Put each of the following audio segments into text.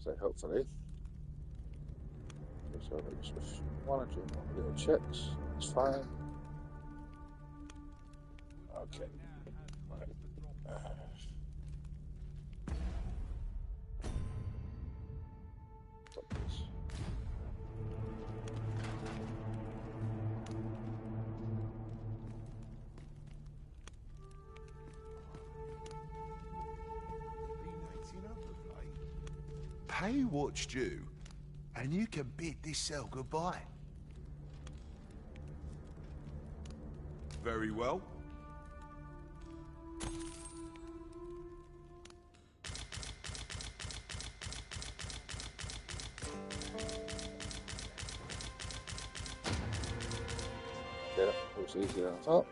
So hopefully. So just one or two more little checks. It's fine. Okay. Right. Got this. Pay what's due, and you can bid this cell goodbye. Very well. Get it. It was easier than I thought.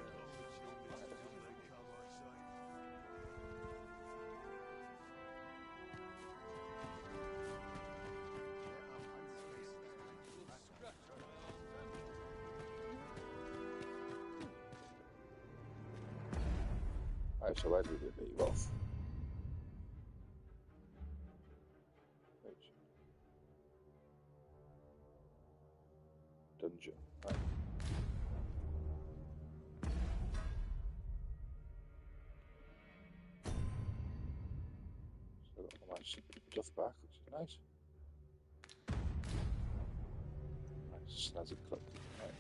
Right, so where did we leave off? Dungeon. Right. So I got all my stuff back, which is nice. Nice snazzy clip. Right.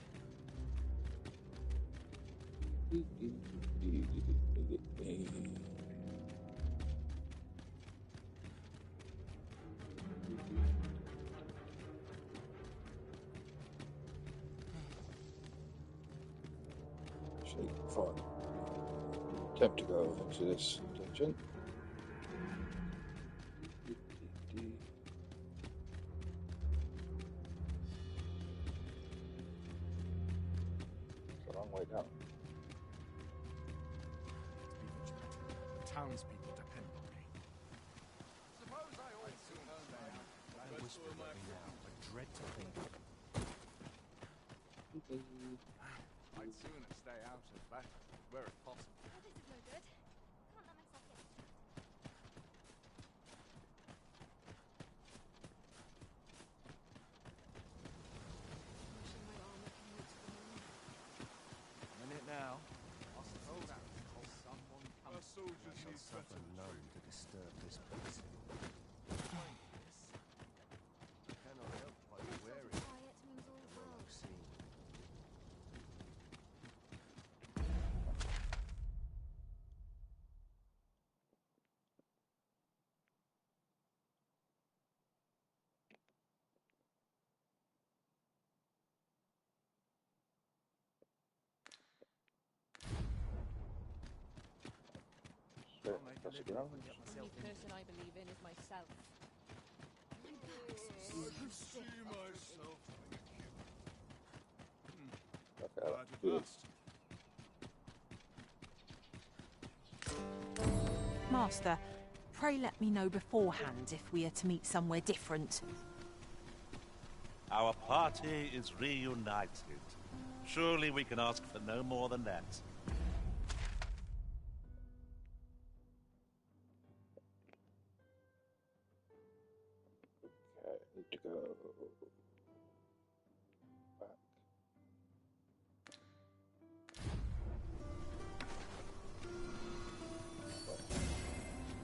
Fun. Attempt to go into this dungeon. It's a long way down. The townspeople depend on me. Suppose I also whisper at me now, but dread to think. I'd sooner stay out of that, where it's possible. Oh, this is no good. Can't let myself get distracted. Wishing my armor can reach the moon. A minute now. I suppose that because someone comes. Our soldiers need suffer none to disturb this place. I cannot help but be wary. Quiet means all is well. That's a ground. The only person I believe in is myself. My back's so stiff. Okay, good. Master, pray let me know beforehand if we are to meet somewhere different. Our party is reunited. Surely we can ask for no more than that. Okay, need to go back.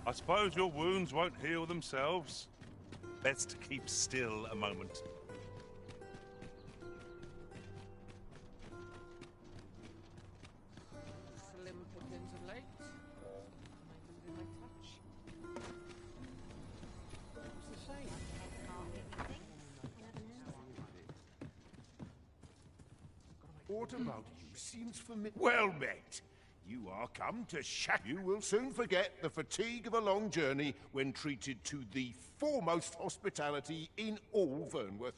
I suppose your wounds won't heal themselves. Best keep still a moment. Slim pickings of late. Am I losing my touch? What's the shame? What about you seems familiar. Well met. You are come to shack. You will soon forget the fatigue of a long journey when treated to the foremost hospitality in all Vernworth.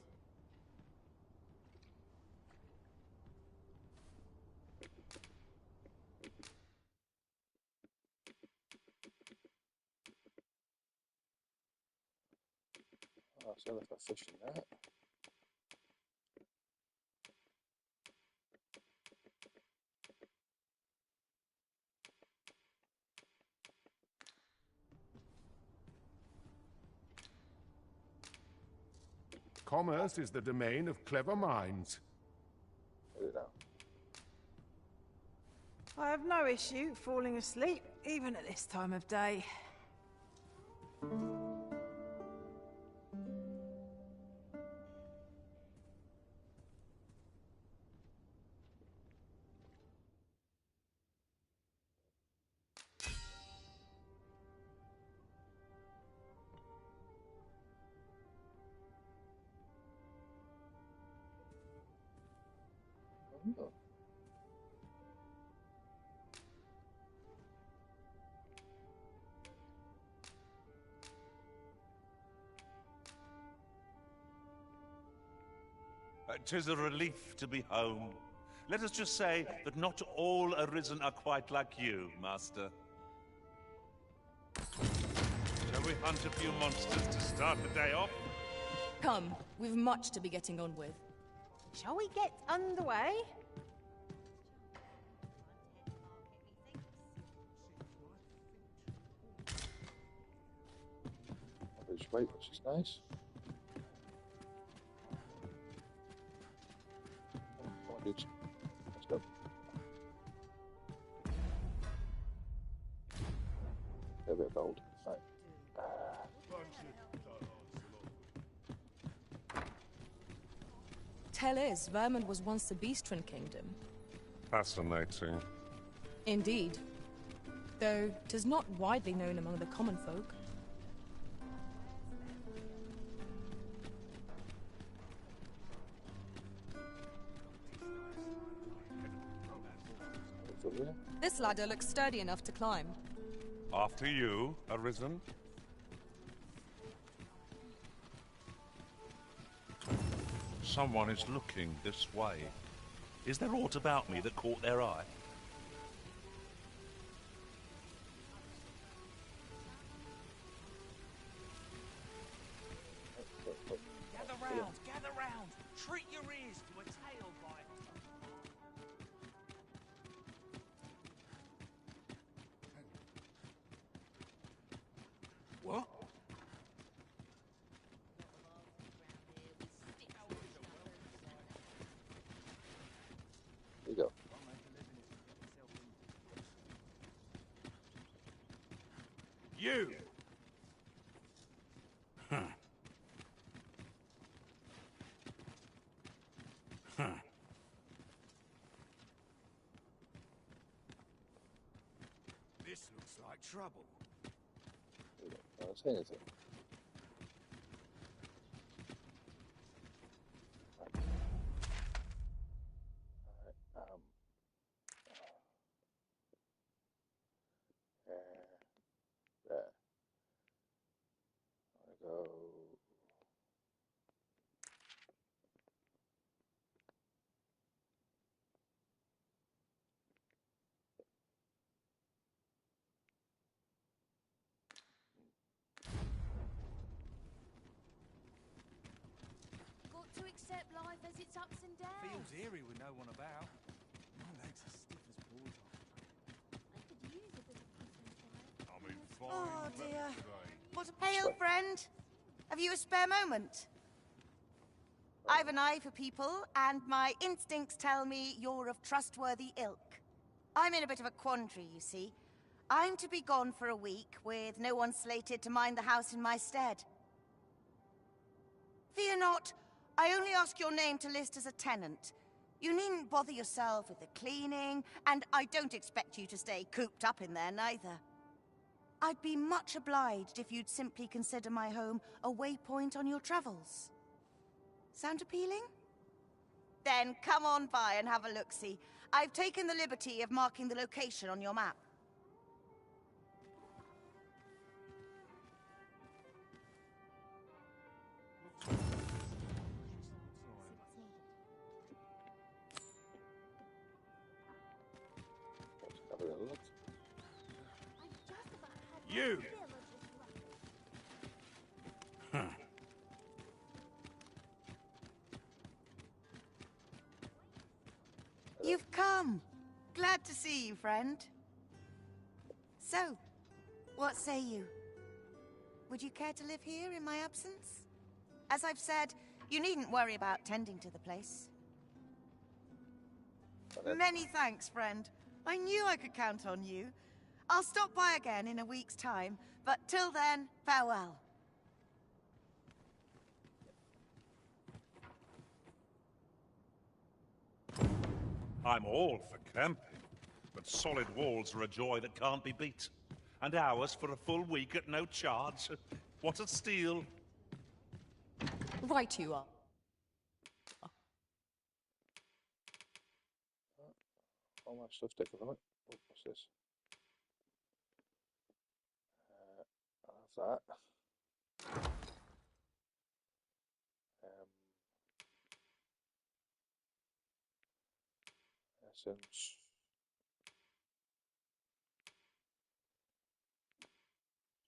Oh, so I've got fish in there. Commerce is the domain of clever minds. Get it now. I have no issue falling asleep, even at this time of day. Oh. "'Tis a relief to be home. Let us just say that not all Arisen are quite like you, Master. Shall we hunt a few monsters to start the day off? Come, we've much to be getting on with. Shall we get underway? Average weight, which is nice. Bondage. Let's go. A bit of gold. Right. Tell is, Vermund was once a beastren kingdom. Fascinating. Indeed. Though 'tis not widely known among the common folk. This ladder looks sturdy enough to climb. After you, Arisen. Someone is looking this way. Is there aught about me that caught their eye? Gather round, gather round. Treat your ears to a tail bite. What? There you go. You! This looks like trouble. There you go. Can't say anything. Alright, there. I go. Got to accept life as its ups and downs. Feels eerie with no one about. My legs are stiff as boards. I could use a bit of peace and quiet. I'm in fine Oh weather dear. today. What a pale friend. Have you a spare moment? I've an eye for people, and my instincts tell me you're of trustworthy ilk. I'm in a bit of a quandary, you see. I'm to be gone for a week, with no one slated to mind the house in my stead. Fear not. I only ask your name to list as a tenant. You needn't bother yourself with the cleaning, and I don't expect you to stay cooped up in there, neither. I'd be much obliged if you'd simply consider my home a waypoint on your travels. Sound appealing? Then come on by and have a look-see. I've taken the liberty of marking the location on your map. Let's have a little look. I've just about had You! my fill of this rubbish. You've come. Glad to see you, friend. So, what say you? Would you care to live here in my absence? As I've said, You needn't worry about tending to the place. then. Many thanks, friend. I knew I could count on you. I'll stop by again in a week's time, but till then, farewell. I'm all for camping, but solid walls are a joy that can't be beat. And ours for a full week at no charge. What a steal. Right you are. All my stuff taken from it. Oh, what's this? I'll have that. Essence.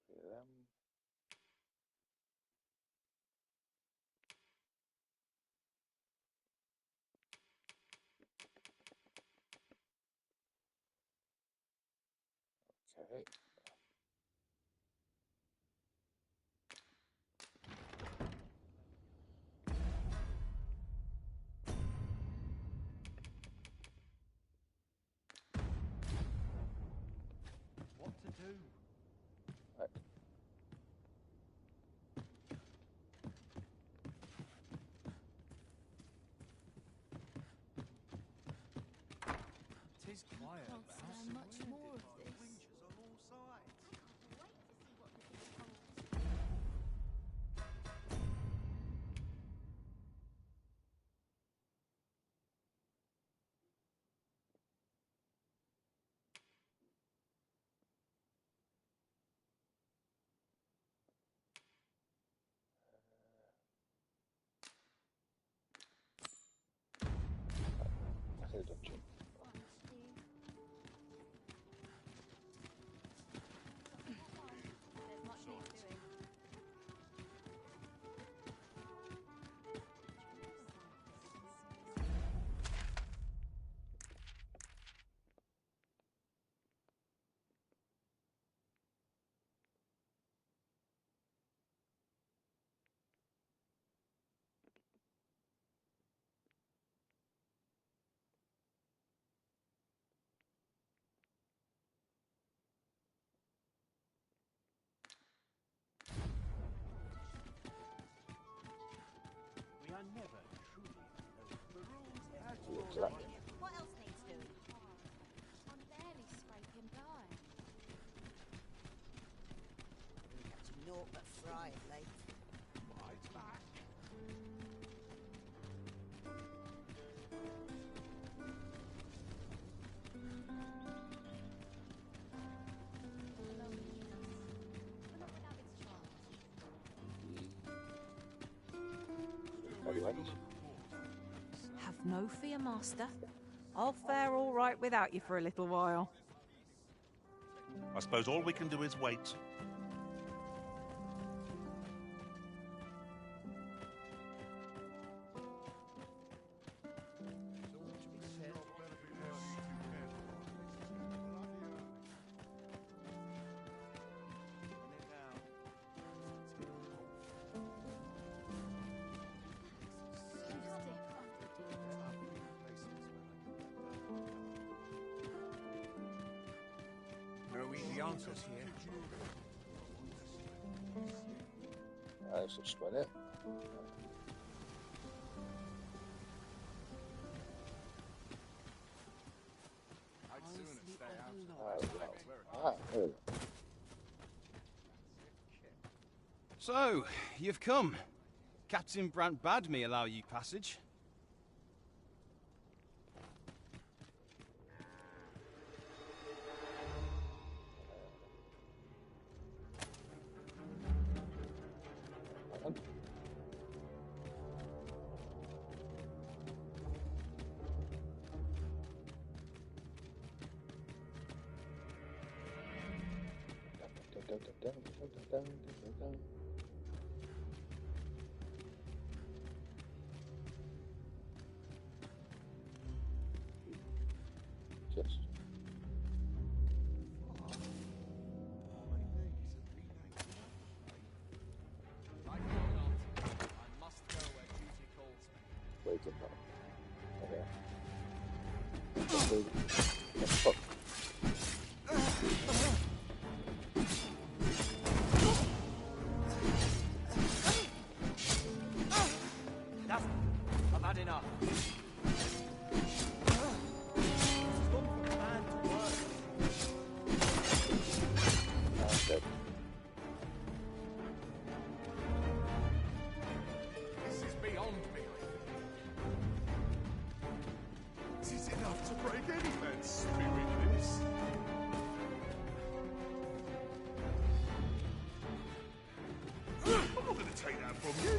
Three of them. Okay. What to do? Right. It is quiet. Can't but how stand much surrounded more of by this. creatures on all sides. Back in the dungeon. There's much more doing. We are never truly alone. The rules have Look at that. What else needs doing? I'm barely scraping by. Catch naught but fry of late. right back. Anyway. Have no fear, Master. I'll fare all right without you for a little while. I suppose all we can do is wait. No easy answers here. Let's just spin it. I'd sooner stay out. There we go. So, you've come. Captain Brant bade me allow you passage. Just. Like or not, I must go where duty the fuck. That's... I've had enough. I'm dead. This is beyond me. This is enough to break any man's spirit, this. I'm not going to take that from you.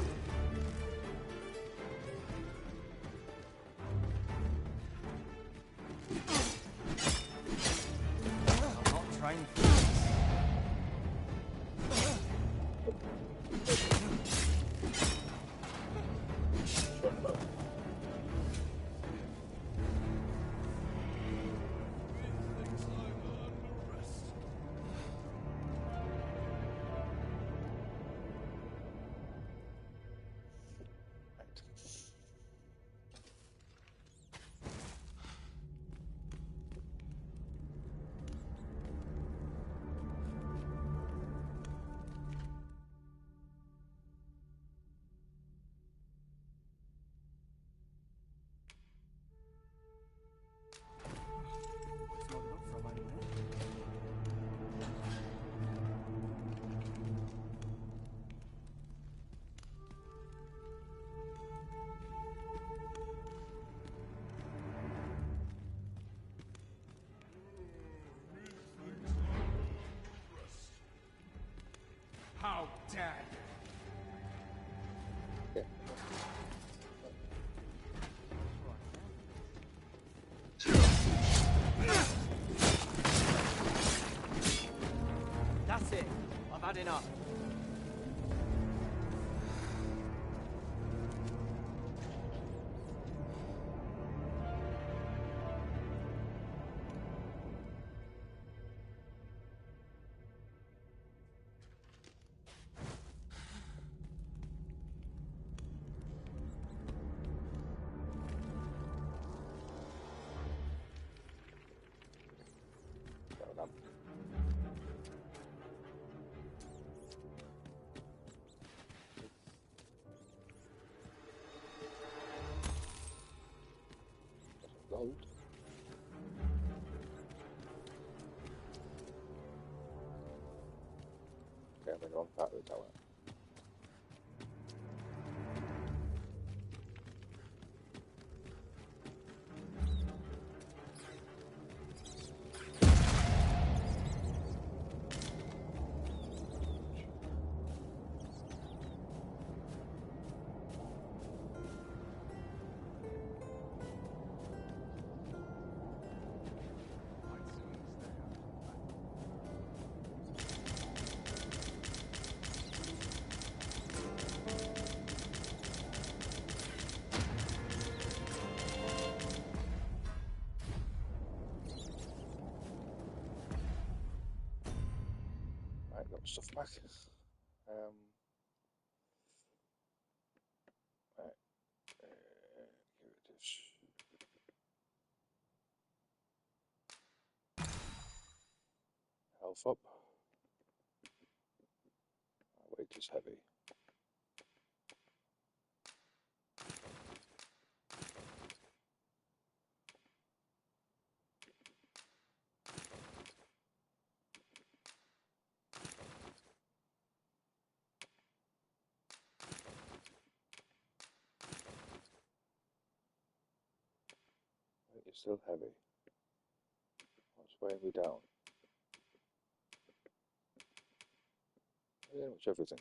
I'm not trained for this. How dare you? Okay. That's it. I've had enough. Fair enough. Gold. Okay, I'm in the wrong part of the tower. Right, got stuff back. Right, here it is. Health up. My weight is heavy. Weight is still heavy. What's weighing me down? Pretty much everything.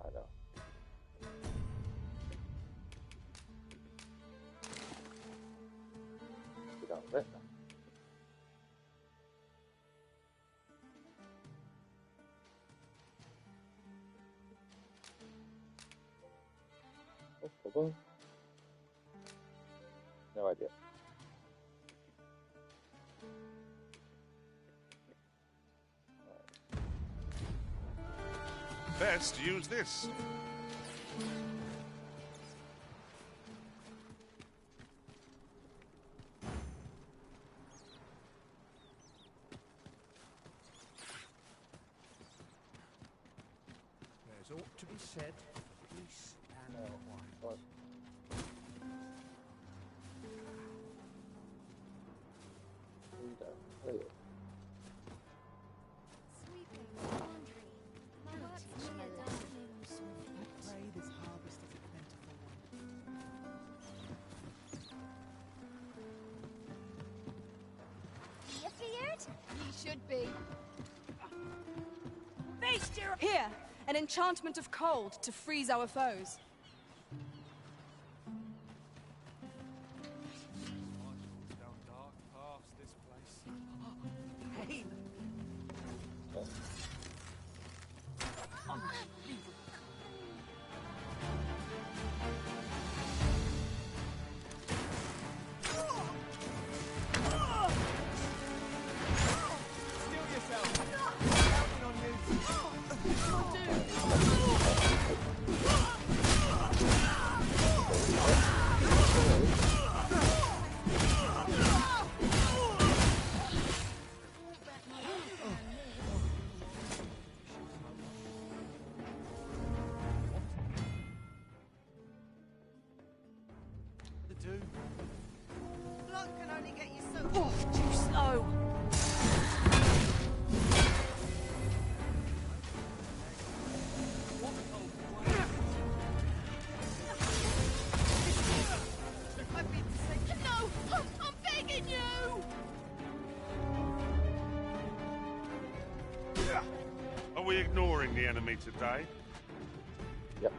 I know. Get down a bit now. Oh. No idea. best use this. There's ought to be said for peace and quiet. What? Sweeping, laundry. My work's nearly done. I pray this harvest is a plentiful one. You feared? You should be. Here, an enchantment of cold to freeze our foes. Marshals down dark paths this place. Pain. Steal yourself! Counting on you! The do. Blood can only get you so Oh, too slow. I've been sick. No! I'm begging you! Are we ignoring the enemy today? Yep.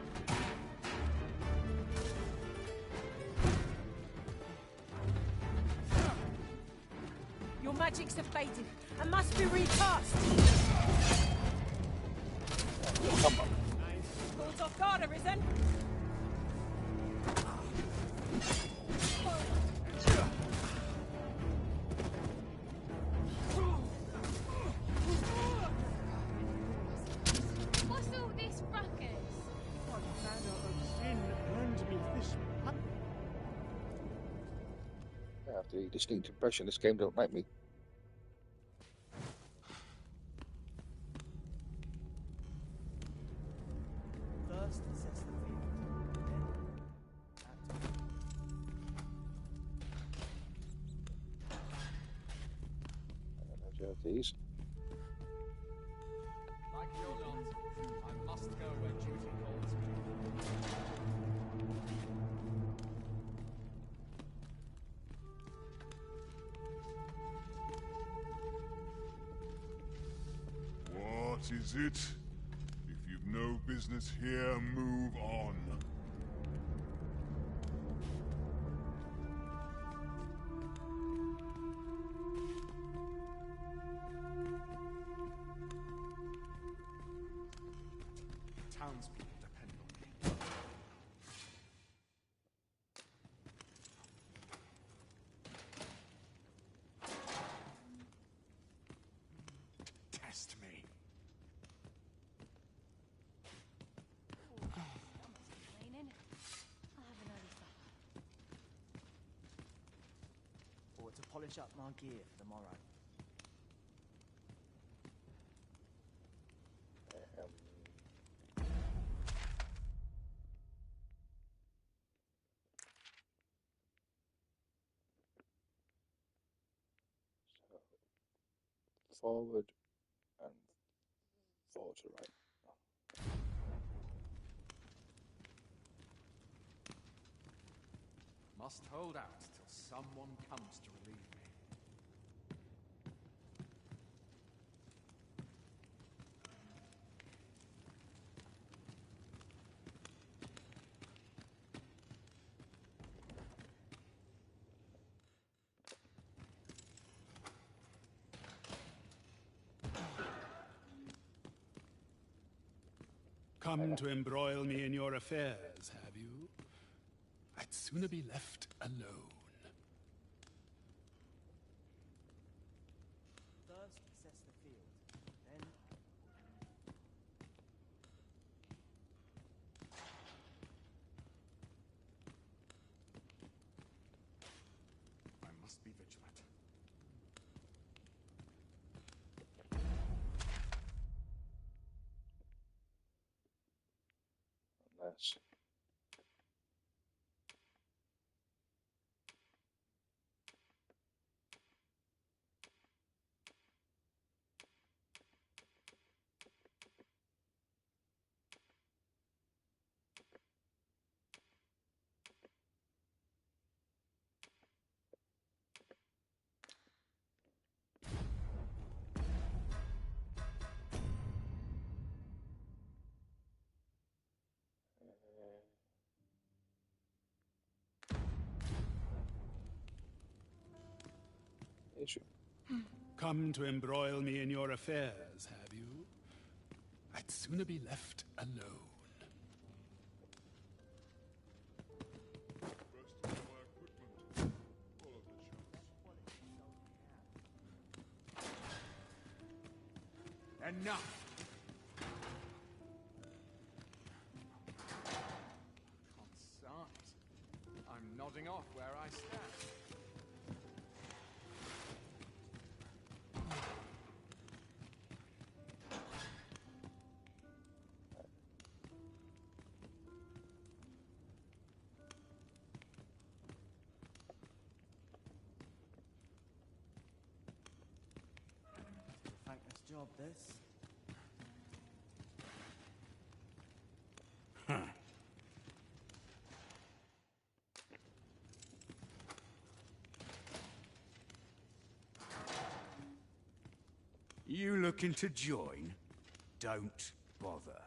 Your magics have faded and must be recast. Come on. Called off guard, arisen. What's all this ruckus? What manner of sin earned me this? I have the distinct impression this game don't like me. First assess the field, then act. These. Like it or not, I must go where duty calls me. What is it? If you've no business here, move on. Townspeople depend on me. Test me. Complaining. I'll have an early supper. Or to polish up my gear for the morrow. Forward and forward to right. Must hold out till someone comes to relieve me. Come to embroil me in your affairs, have you? I'd sooner be left alone. First assess the field, then issue. Come to embroil me in your affairs, have you? I'd sooner be left alone. Enough! I'm nodding off where I stand. Thankless job, this. You looking to join? Don't bother.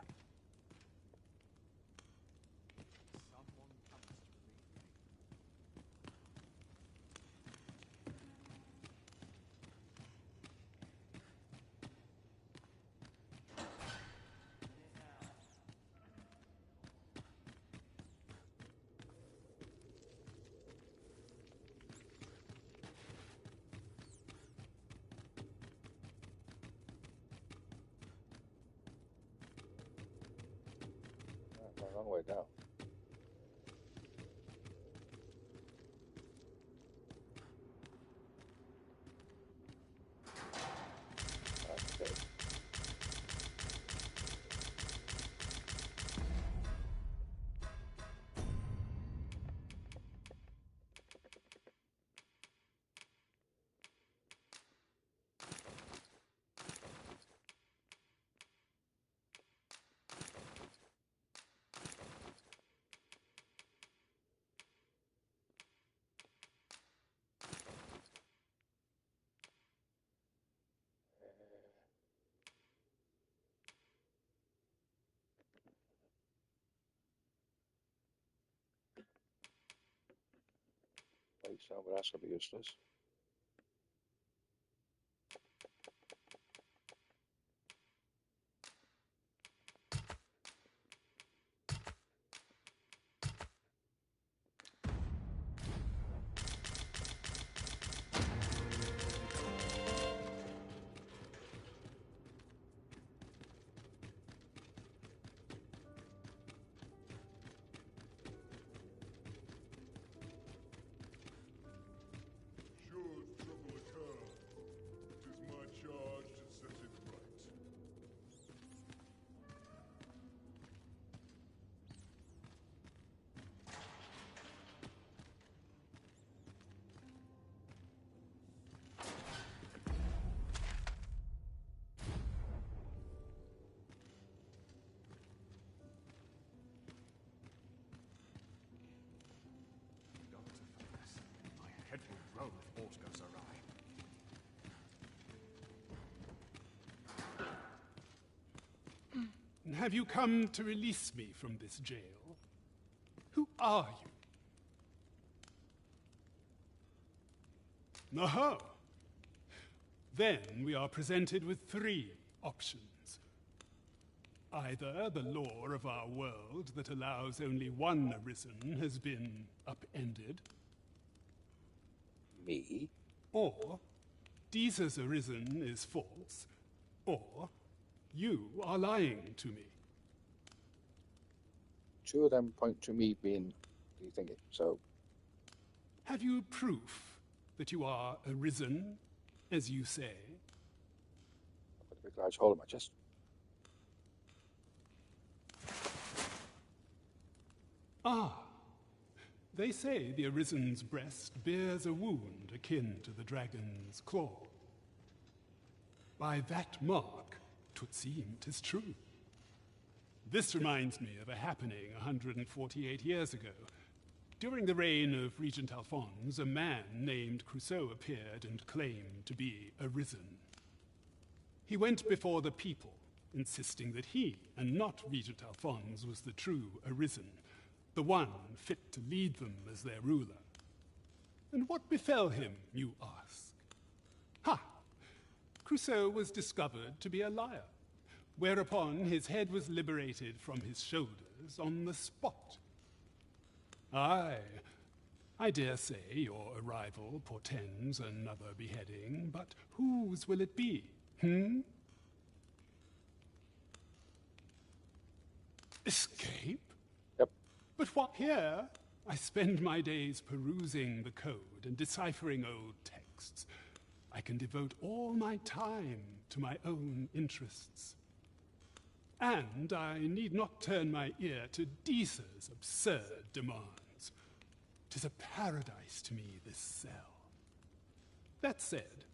A long way down. Okay. Wait, so that's gonna be useless. Should trouble occur, it is my charge to set it right. My head will roll if aught goes awry. Have you come to release me from this jail? Who are you? Aha! Then we are presented with three options. Either the law of our world that allows only one arisen has been upended. Me? Or Jesus arisen is false. Or you are lying to me. Two of them point to me being the thingy, so Have you proof that you are arisen, as you say? I've got a big large hole in my chest. Ah, they say the Arisen's breast bears a wound akin to the dragon's claw. By that mark, 'twould seem 'tis true. This reminds me of a happening 148 years ago. During the reign of Regent Alphonse, a man named Crusoe appeared and claimed to be arisen. He went before the people, insisting that he, and not Regent Alphonse, was the true arisen, the one fit to lead them as their ruler. And what befell him, you ask? Crusoe was discovered to be a liar, whereupon his head was liberated from his shoulders on the spot. Aye, I dare say your arrival portends another beheading, but whose will it be, Escape? Yep. But what here? I spend my days perusing the code and deciphering old texts. I can devote all my time to my own interests. And I need not turn my ear to Deesa's absurd demands. 'Tis a paradise to me, this cell. That said,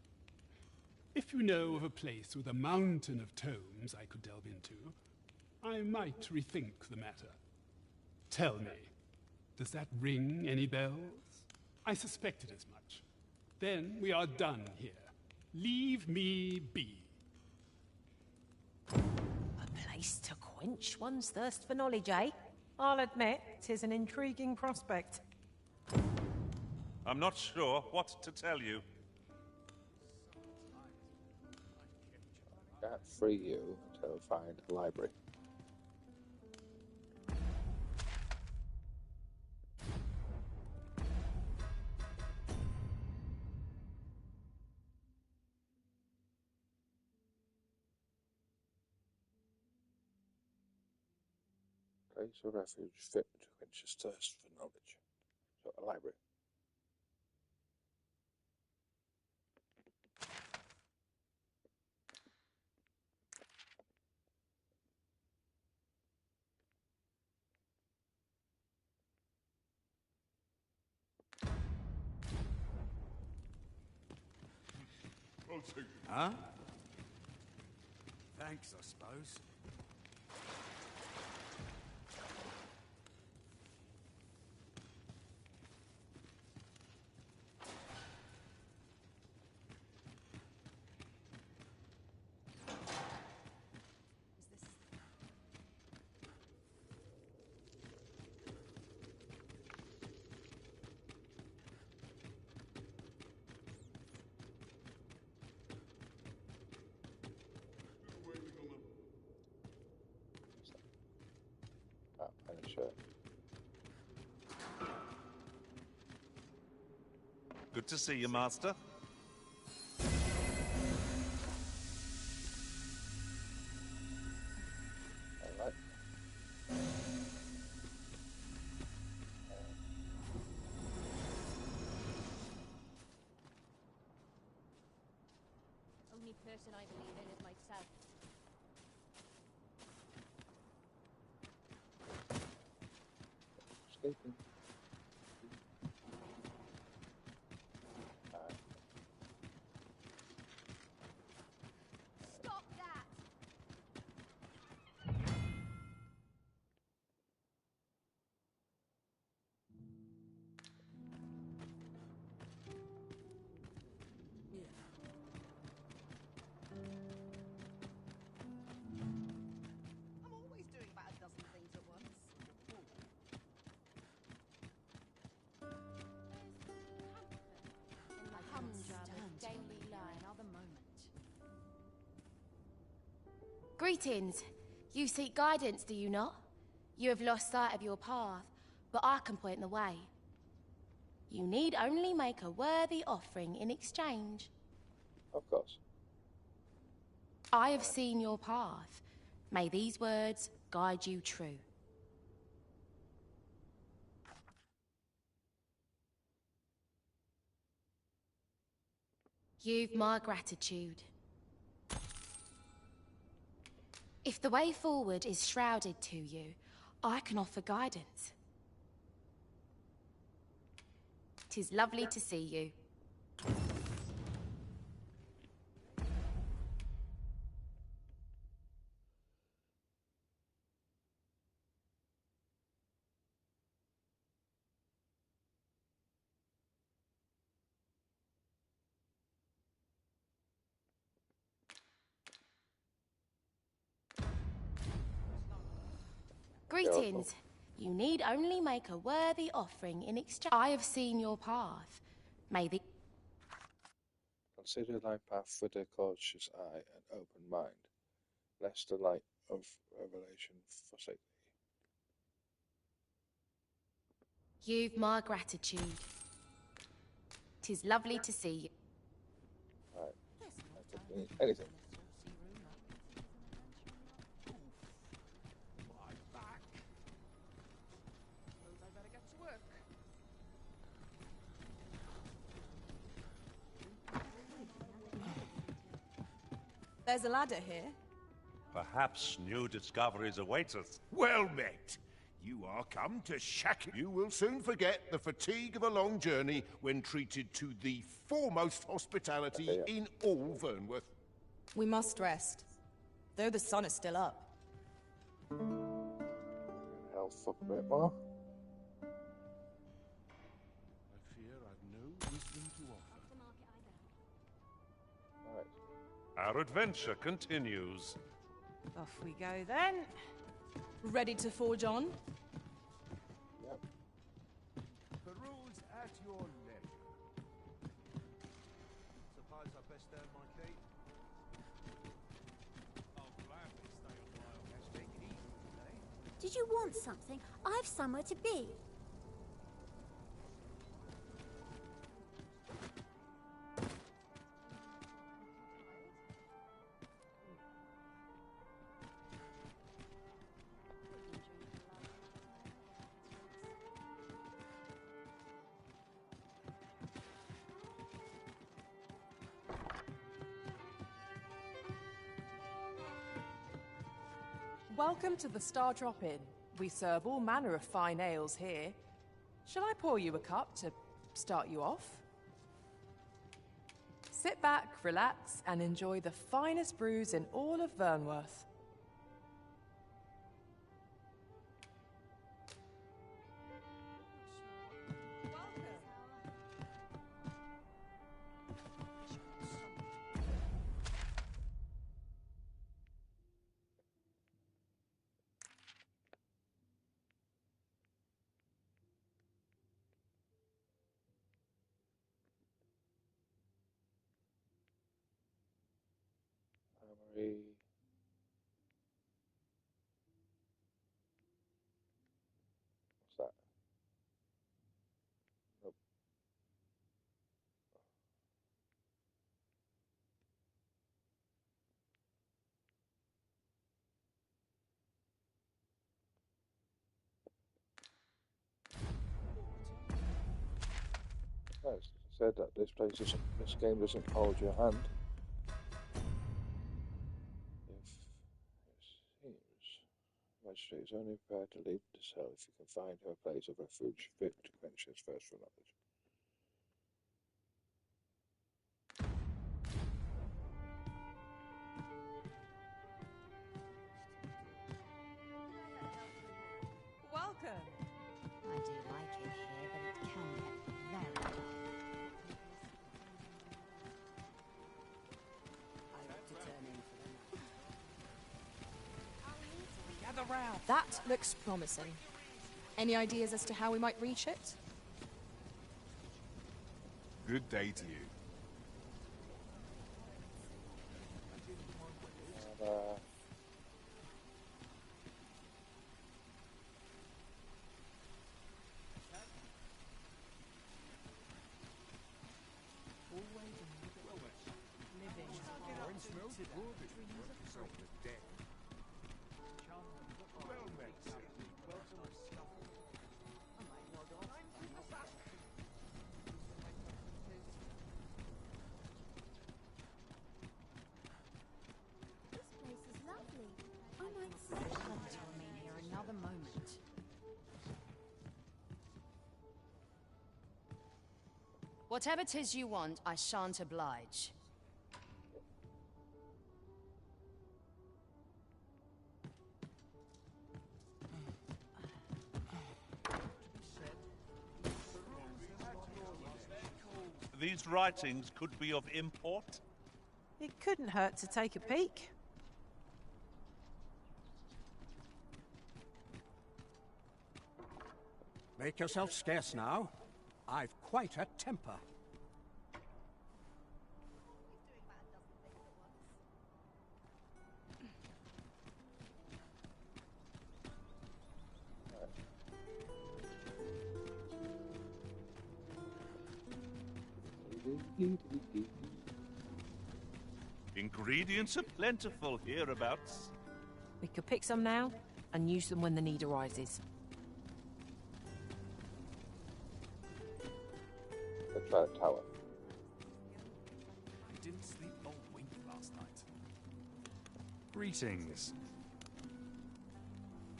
if you know of a place with a mountain of tomes I could delve into, I might rethink the matter. Tell me, does that ring any bells? I suspected as much. Then we are done here. Leave me be. A place to quench one's thirst for knowledge, eh? I'll admit, 'tis an intriguing prospect. I'm not sure what to tell you. Can't free you until I find the library. Place of refuge fit to quench his thirst for knowledge. So, a library. Huh? Thanks, I suppose. Shirt. Good to see you, Master. Alright. Only person I believe in is myself. Escaping. Stop that! I'm always doing about a dozen things at once. In my humdrum of daily life, another moment. Greetings. You seek guidance, do you not? You have lost sight of your path, but I can point the way. You need only make a worthy offering in exchange. Of course. I have seen your path. May these words guide you true. You've my gratitude. If the way forward is shrouded to you, I can offer guidance. 'Tis lovely to see you. Greetings. You need only make a worthy offering in exchange. I have seen your path. May the... Consider thy path with a cautious eye and open mind, lest the light of revelation forsake thee. You've my gratitude. 'Tis lovely to see you. Right. Anything. There's a ladder here. Perhaps new discoveries await us. Well met. You are come to shack. You will soon forget the fatigue of a long journey when treated to the foremost hospitality in all Vernworth. We must rest, though the sun is still up. Health up a bit more. I fear I've no wisdom to offer. Right. Our adventure continues. Off we go then. Ready to forge on? Yep. Peruse at your leisure. Suppose I best earn my keep. I'll gladly stay a while. Let's take it easy today. Did you want something? I've somewhere to be. Welcome to the Star Drop Inn. We serve all manner of fine ales here. Shall I pour you a cup to start you off? Sit back, relax, and enjoy the finest brews in all of Vernworth. Armory. What's that? Nope. No, it said that this game doesn't hold your hand. Magistrate is only prepared to leave the cell if you can find her a place of refuge fit to quench his thirst for knowledge. Welcome. I do like it here, but it can get very dark. I ought to turn in for the night. Gather round. That looks promising. Any ideas as to how we might reach it? Good day to you. Whatever 'tis you want, I shan't oblige. These writings could be of import. It couldn't hurt to take a peek. Make yourself scarce now. I've quite a temper. Ingredients are plentiful hereabouts. We could pick some now and use them when the need arises. Let's try the tower. I didn't sleep a wink last night. Greetings.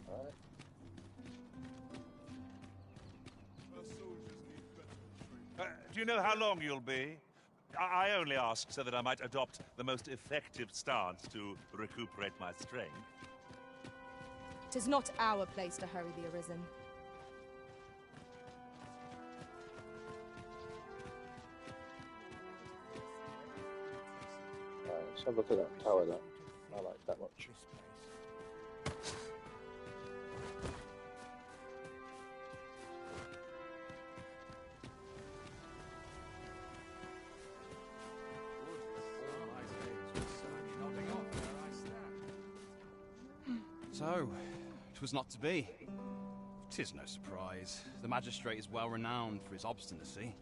Alright. Do you know how long you'll be? I only ask so that I might adopt the most effective stance to recuperate my strength. 'Tis not our place to hurry the Arisen. Alright, let's have a look at that tower then. I like that much. So, 'twas not to be. 'Tis no surprise. The magistrate is well renowned for his obstinacy.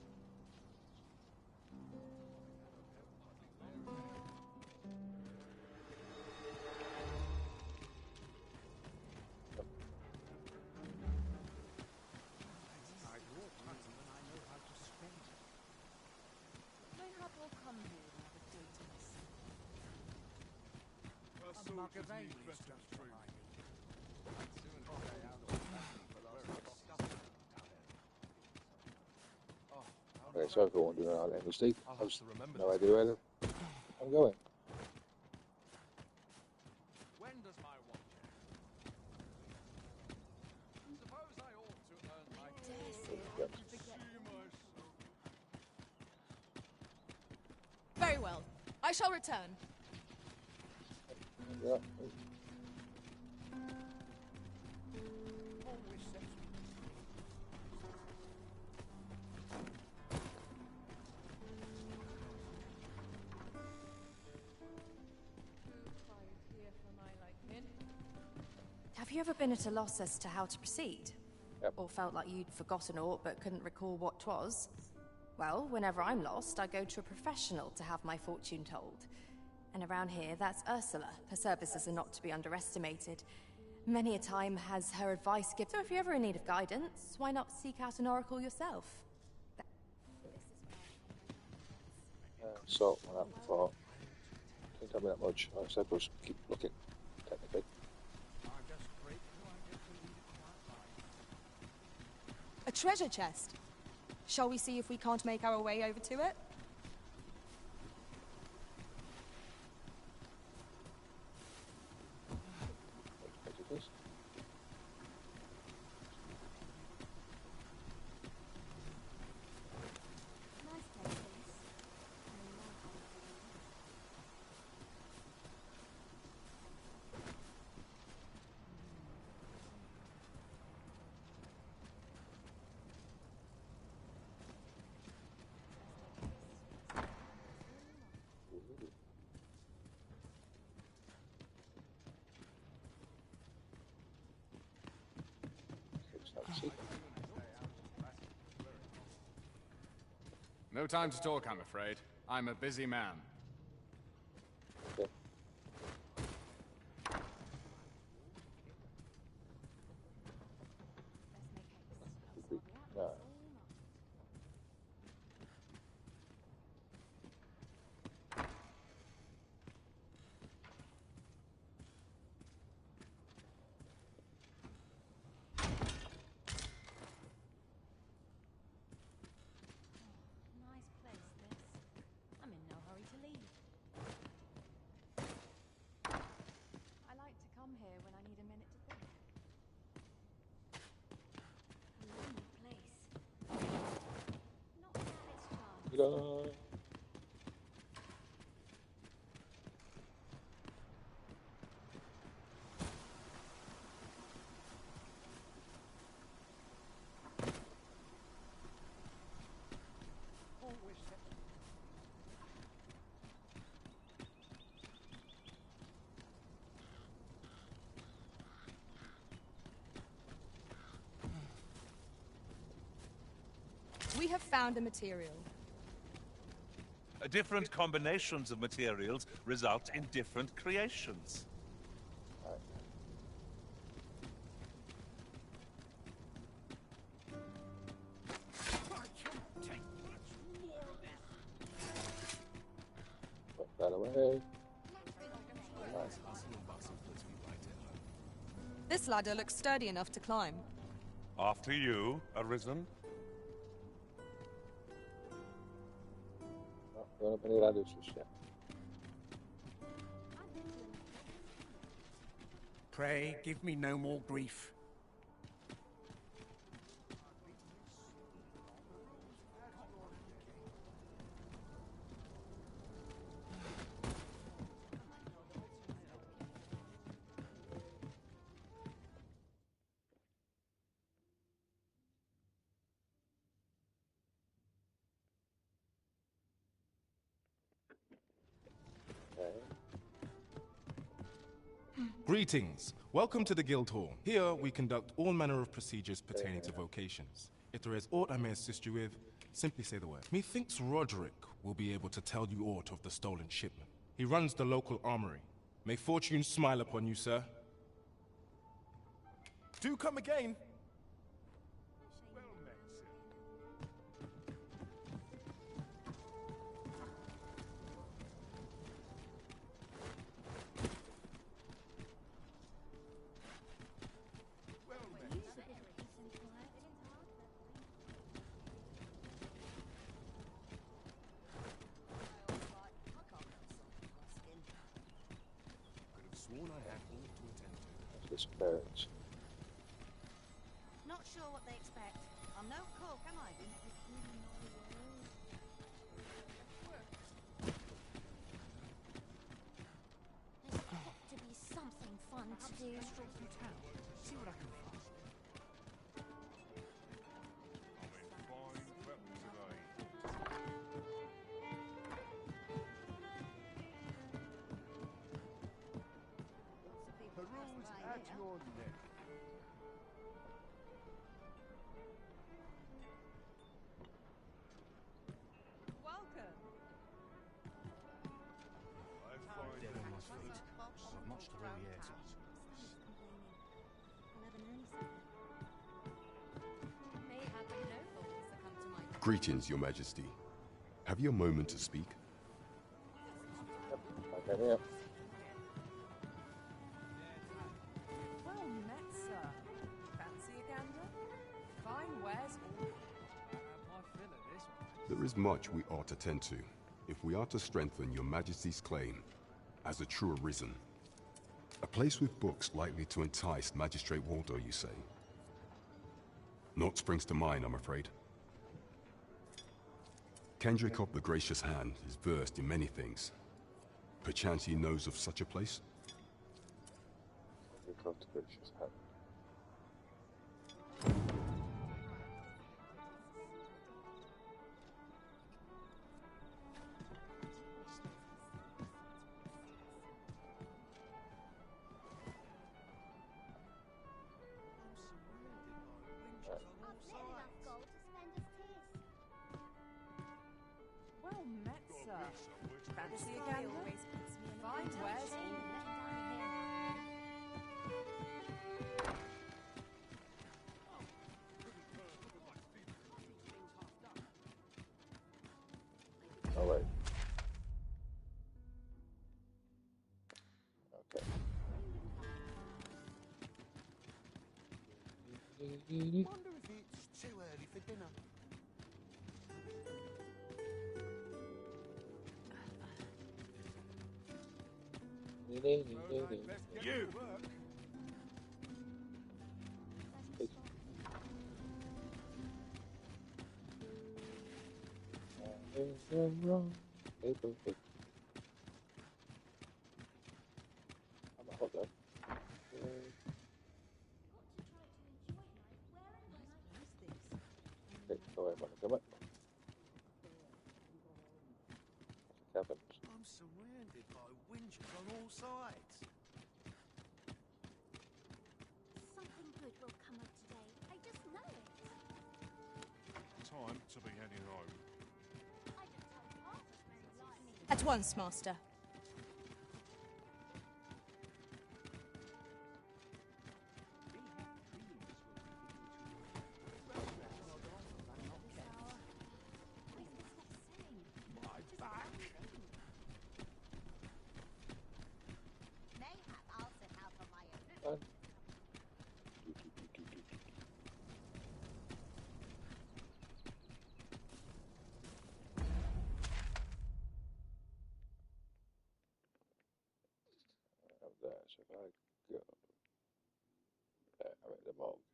Okay, so I've got one doing an mistake. I have no idea where I'm going. When does my watch end? Suppose I ought to earn my Very well. I shall return. Yeah. Have you ever been at a loss as to how to proceed? Yep. Or felt like you'd forgotten aught but couldn't recall what 'twas? Well, whenever I'm lost, I go to a professional to have my fortune told. And around here, that's Ursula. Her services are not to be underestimated. Many a time has her advice given. So if you're ever in need of guidance, why not seek out an oracle yourself? So, what happened before? Didn't tell me that much. Like I said, was keep looking, technically. A treasure chest. Shall we see if we can't make our way over to it? No time to talk, I'm afraid. I'm a busy man. Okay. No. Nice place, this. I'm in no hurry to leave. I like to come here when I need a minute to think. A lonely place. Not without its charm. Ta-da! We have found a material. Different combinations of materials result in different creations. Put that away. This ladder looks sturdy enough to climb. After you, Arisen. Not going up any ladders just yet. Pray, give me no more grief. Greetings. Welcome to the Guild Hall. Here we conduct all manner of procedures pertaining to vocations. If there is aught I may assist you with, simply say the word. Methinks Roderick will be able to tell you aught of the stolen shipment. He runs the local armory. May fortune smile upon you, sir. Do come again. This clearance. Not sure what they expect. I'm no cook, am I? There's got to be something fun to do. See what I can find. Peruse at your neck. Welcome. Dead on my feet. I've much to do yet. May have the nobles that come to my Greetings, Your Majesty. Have you a moment to speak? Okay, yeah. Well met, sir. Fancy a gander? Fine wares all. My fill of this one. There is much we ought to tend to, if we are to strengthen Your Majesty's claim as a true Arisen. A place with books likely to entice Magistrate Waldo, you say? Naught springs to mind, I'm afraid. Kendrick of the Gracious Hand is versed in many things. Perchance he knows of such a place? Gracious hand. Well met, sir. Fancy a gander? Fine wares all. Oh wait. Okay. Wonder if it's too early for dinner. You! Wrong. I'm a hot dog. Go away, Monica. Come on. Cabin. I'm surrounded by winches on all sides. Something good will come of today. I just know it. Time to be heading home. I don't tell half as many At once, Master. Up there, so if I go there, I'm at the morgue.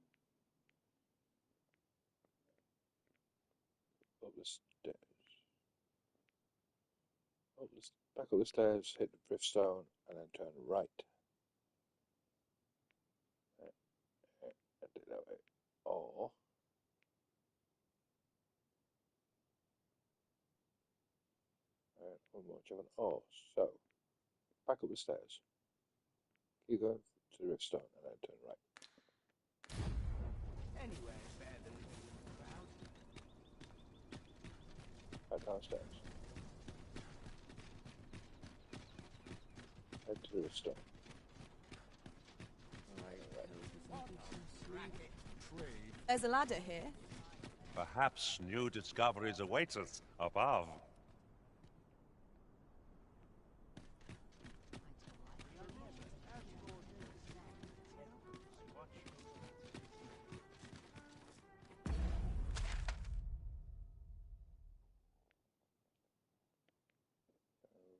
Up the stairs. Back up the stairs, hit the driftstone, and then turn right. And do it that way. Or one more of an or. So back up the stairs. You go to the driftstone and then turn right. Anyway, better than about. Back downstairs. Head to the driftstone. There's a ladder here. Perhaps new discoveries await us above.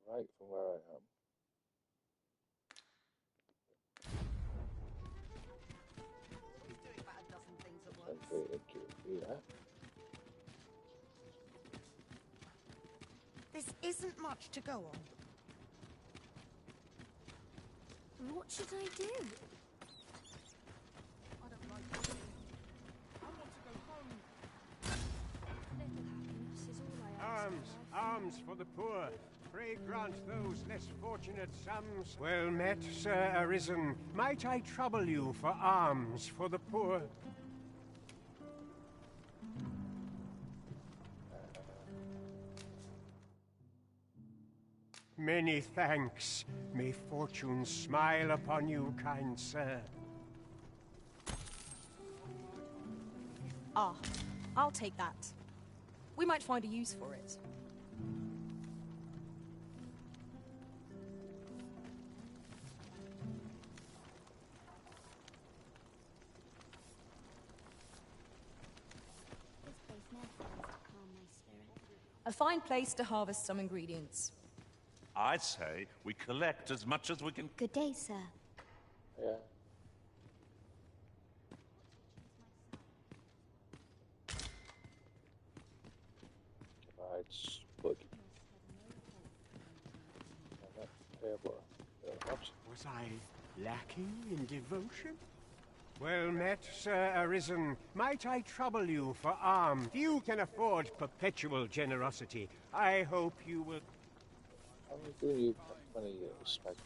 Right from where I am. Simply into here. This isn't much to go on. What should I do? I don't like it. I want to go home. Little happiness is all I ask. Arms, arms for the poor. Pray grant those less fortunate sums. Well met, Sir Arisen. Might I trouble you for alms for the poor? Many thanks. May fortune smile upon you, kind sir. Ah, I'll take that. We might find a use for it. A fine place to harvest some ingredients. I'd say we collect as much as we can. Good day, sir. Yeah. Divide, split. And that table. Was I lacking in devotion? Well met, Sir Arisen. Might I trouble you for alms? You can afford perpetual generosity. I hope you will... How many do you have 20 years? Like,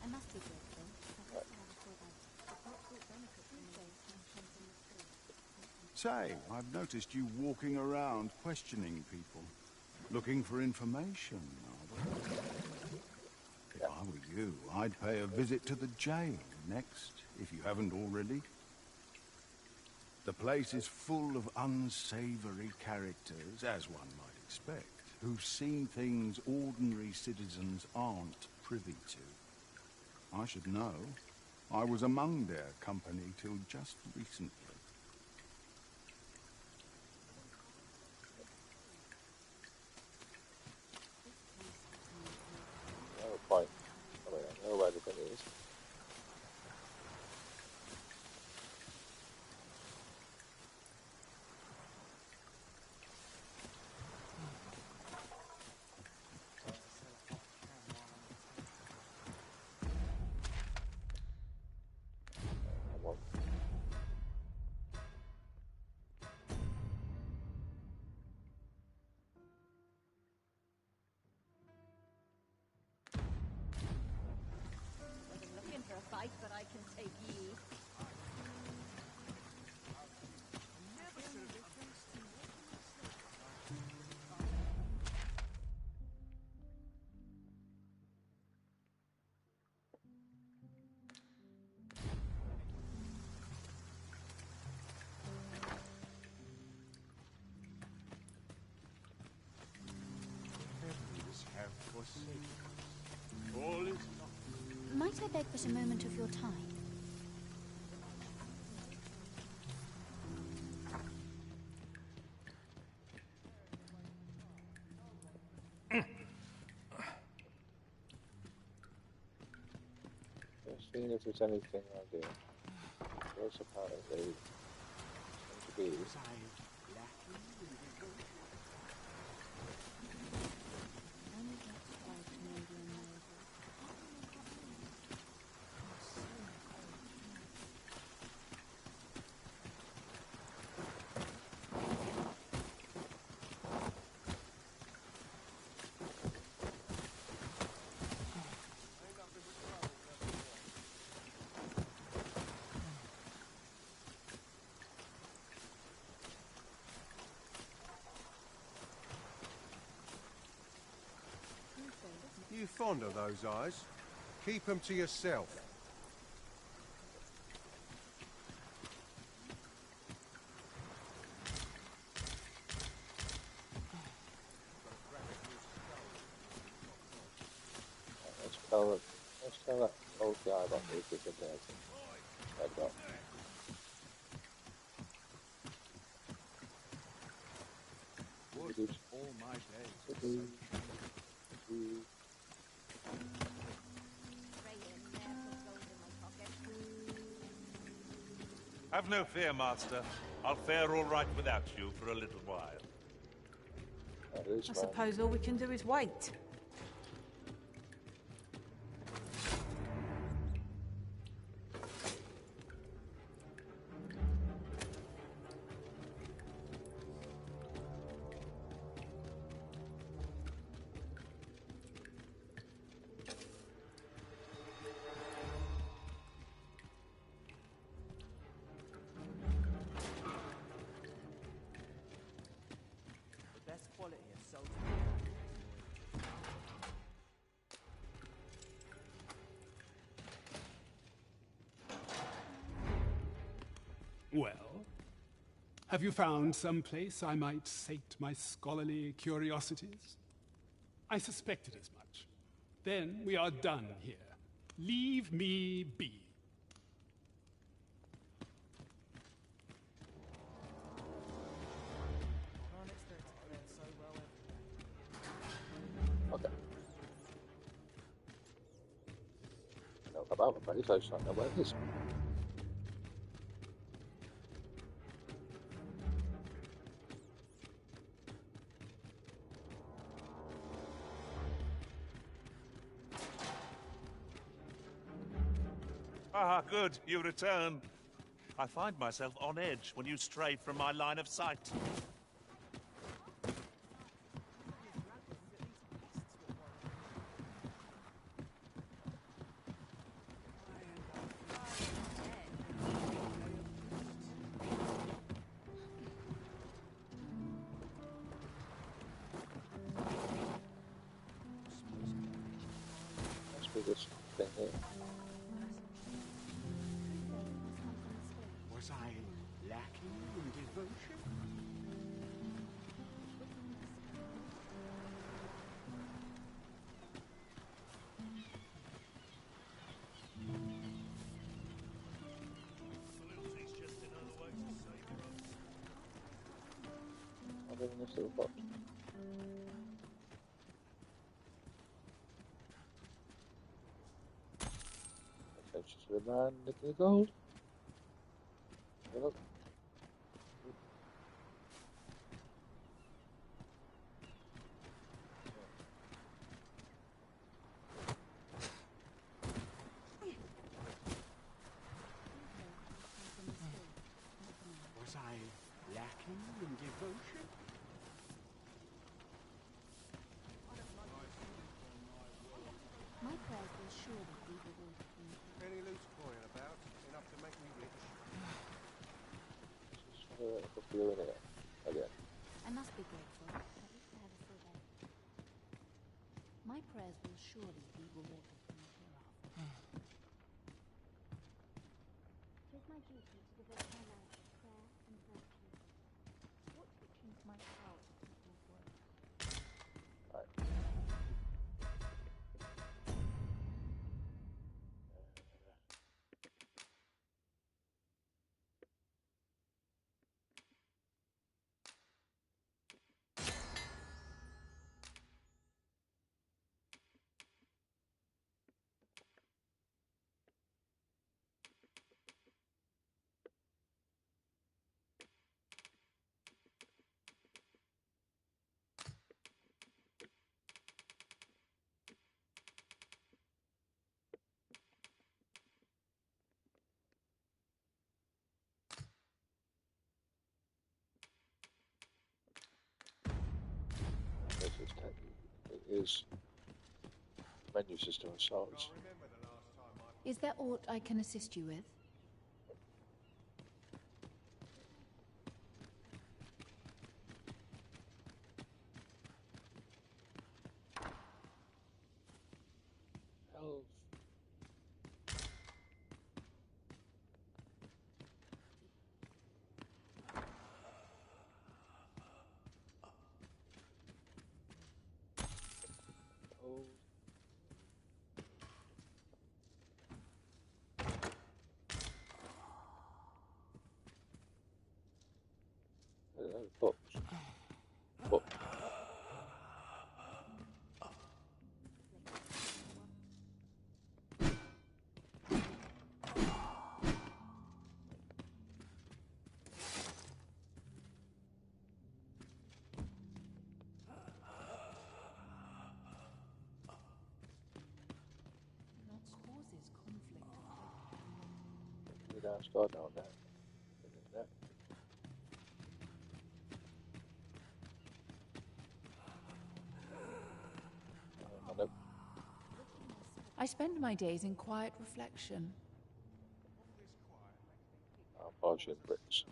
I must be grateful. I can't benefit from Say, I've noticed you walking around questioning people. Looking for information, If I were you, I'd pay a visit to the jail next, if you haven't already. The place is full of unsavory characters, as one might expect, who've seen things ordinary citizens aren't privy to. I should know. I was among their company till just recently. no point. I mean, I know where the thing is. forsaken. All is lost. Might I beg but a moment of your time? Just seeing if there's anything around here. There's apparently seem to be. You fond of those eyes? Keep them to yourself. Let's tell that old guy about the bigger dead. Head up. All my days. Have no fear, Master. I'll fare all right without you for a little while. I suppose all we can do is wait. Well, have you found some place I might sate my scholarly curiosities? I suspected as much. Then we are done here. Leave me be. Okay. I know about the place, I just don't know where it is. Ah, good, you return. I find myself on edge when you stray from my line of sight. Must be this thing here. Was I lacking in devotion? I'll bring this little box. Adventures with a man nicking the gold. Look. Was I lacking in devotion? My prayers will surely be rewarded for me. Any loose coin about? Enough to make me rich? Just a few in here. Again. I must be grateful, at least I have a silver. My prayers will surely be rewarded for me hereafter. It is my duty to devote my life to prayer and virtue. What teachings might power to people's words? Right. is menu system of sorts. Is there aught I can assist you with? Health. Books. Book. Causes conflict. We don't start down there. I spend my days in quiet reflection. Polishing bricks.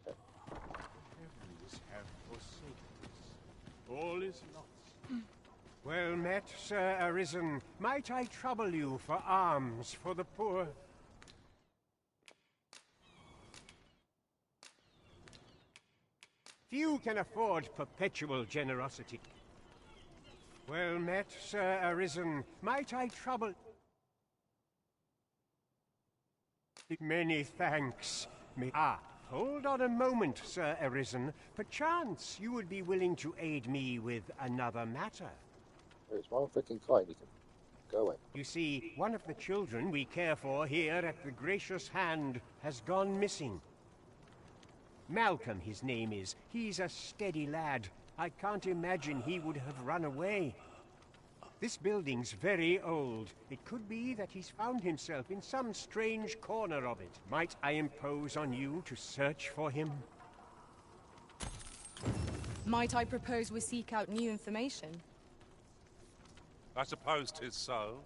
Okay. Heavens have forsaken us. All is lost. Well met, Sir Arisen. Might I trouble you for alms for the poor? Few can afford perpetual generosity. Well met, Sir Arisen. Might I trouble... Many thanks. Hold on a moment, Sir Arisen. Perchance you would be willing to aid me with another matter. There's one freaking coin you can go in. You see, one of the children we care for here at the Gracious Hand has gone missing. Malcolm, his name is. He's a steady lad. I can't imagine he would have run away. This building's very old. It could be that he's found himself in some strange corner of it. Might I impose on you to search for him? Might I propose we seek out new information? I suppose 'tis so.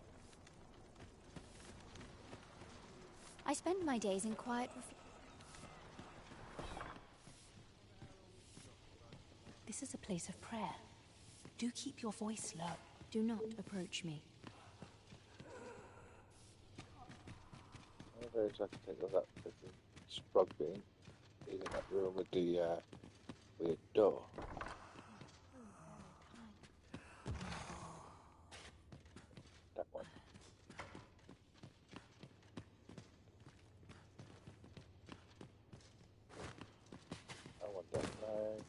I spend my days in quiet reflection. This is a place of prayer. Do keep your voice low. Do not approach me. Where exactly think of that freaking sprug being in that room with the weird door. That one. I want that flag.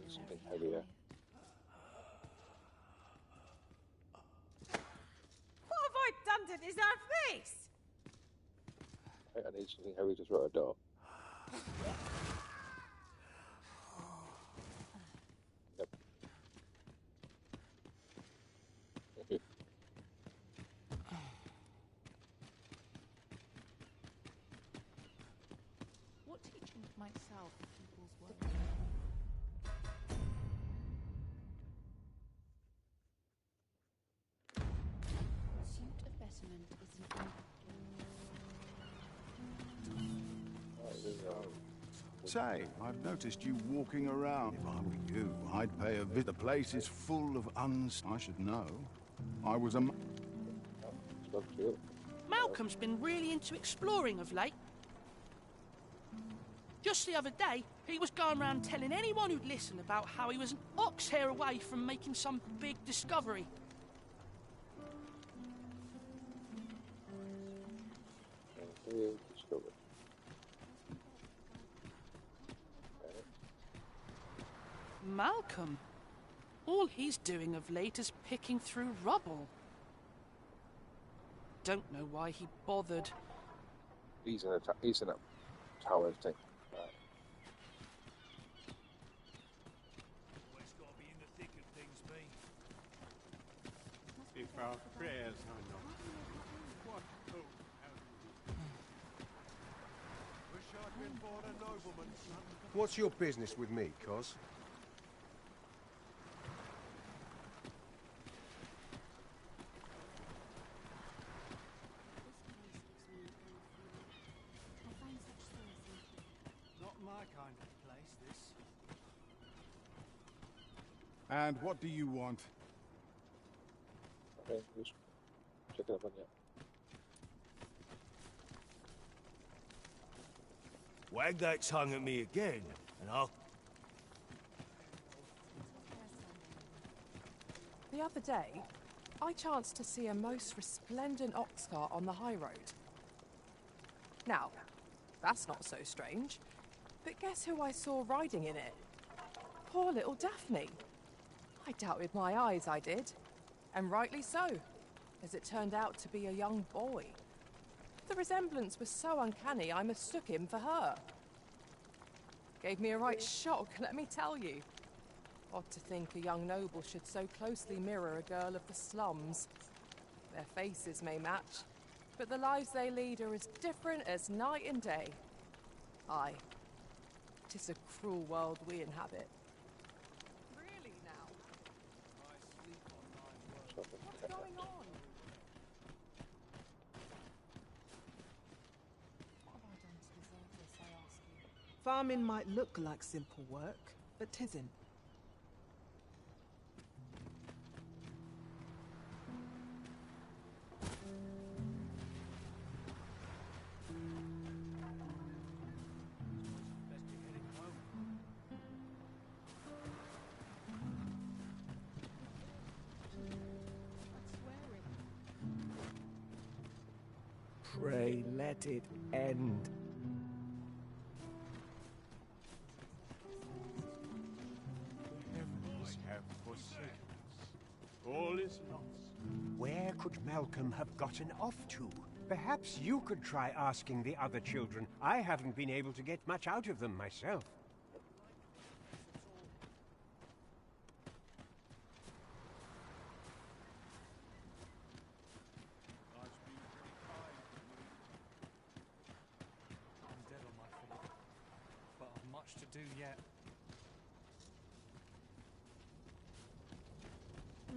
Something heavier. What have I done to deserve this? I need something heavy to throw at a door. Yep. What teaching might salve people's work? Suit of betterment is an Say, I've noticed you walking around. If I were you, I'd pay a visit. The place is full of I should know. I was a... Malcolm's been really into exploring of late. Just the other day, he was going around telling anyone who'd listen about how he was an ox hair away from making some big discovery. Malcolm? All he's doing of late is picking through rubble. Don't know why he bothered. He's in a tower thing. Our prayers are not. What hope have we? Wish I'd been born a nobleman's son. What's your business with me, Cos? Not my kind of place, this. And what do you want? Okay, just check it up on you. Wag that tongue at me again, and I'll... The other day, I chanced to see a most resplendent ox cart on the high road. Now, that's not so strange, but guess who I saw riding in it? Poor little Daphne. I doubted my eyes, I did. And rightly so, as it turned out to be a young boy. The resemblance was so uncanny, I mistook him for her. Gave me a right shock, let me tell you. Odd to think a young noble should so closely mirror a girl of the slums. Their faces may match, but the lives they lead are as different as night and day. Aye, 'tis a cruel world we inhabit. Really now? I sleep on my word. What's going on? What have I done to deserve this, I ask you? Farming might look like simple work, but 'tisn't. Best be heading home. Pray let it end. The heavens have forsaken us. All is lost. Where could Malcolm have gotten off to? Perhaps you could try asking the other children. I haven't been able to get much out of them myself. Life's been pretty kind to me. I'm dead on my feet, but I've much to do yet.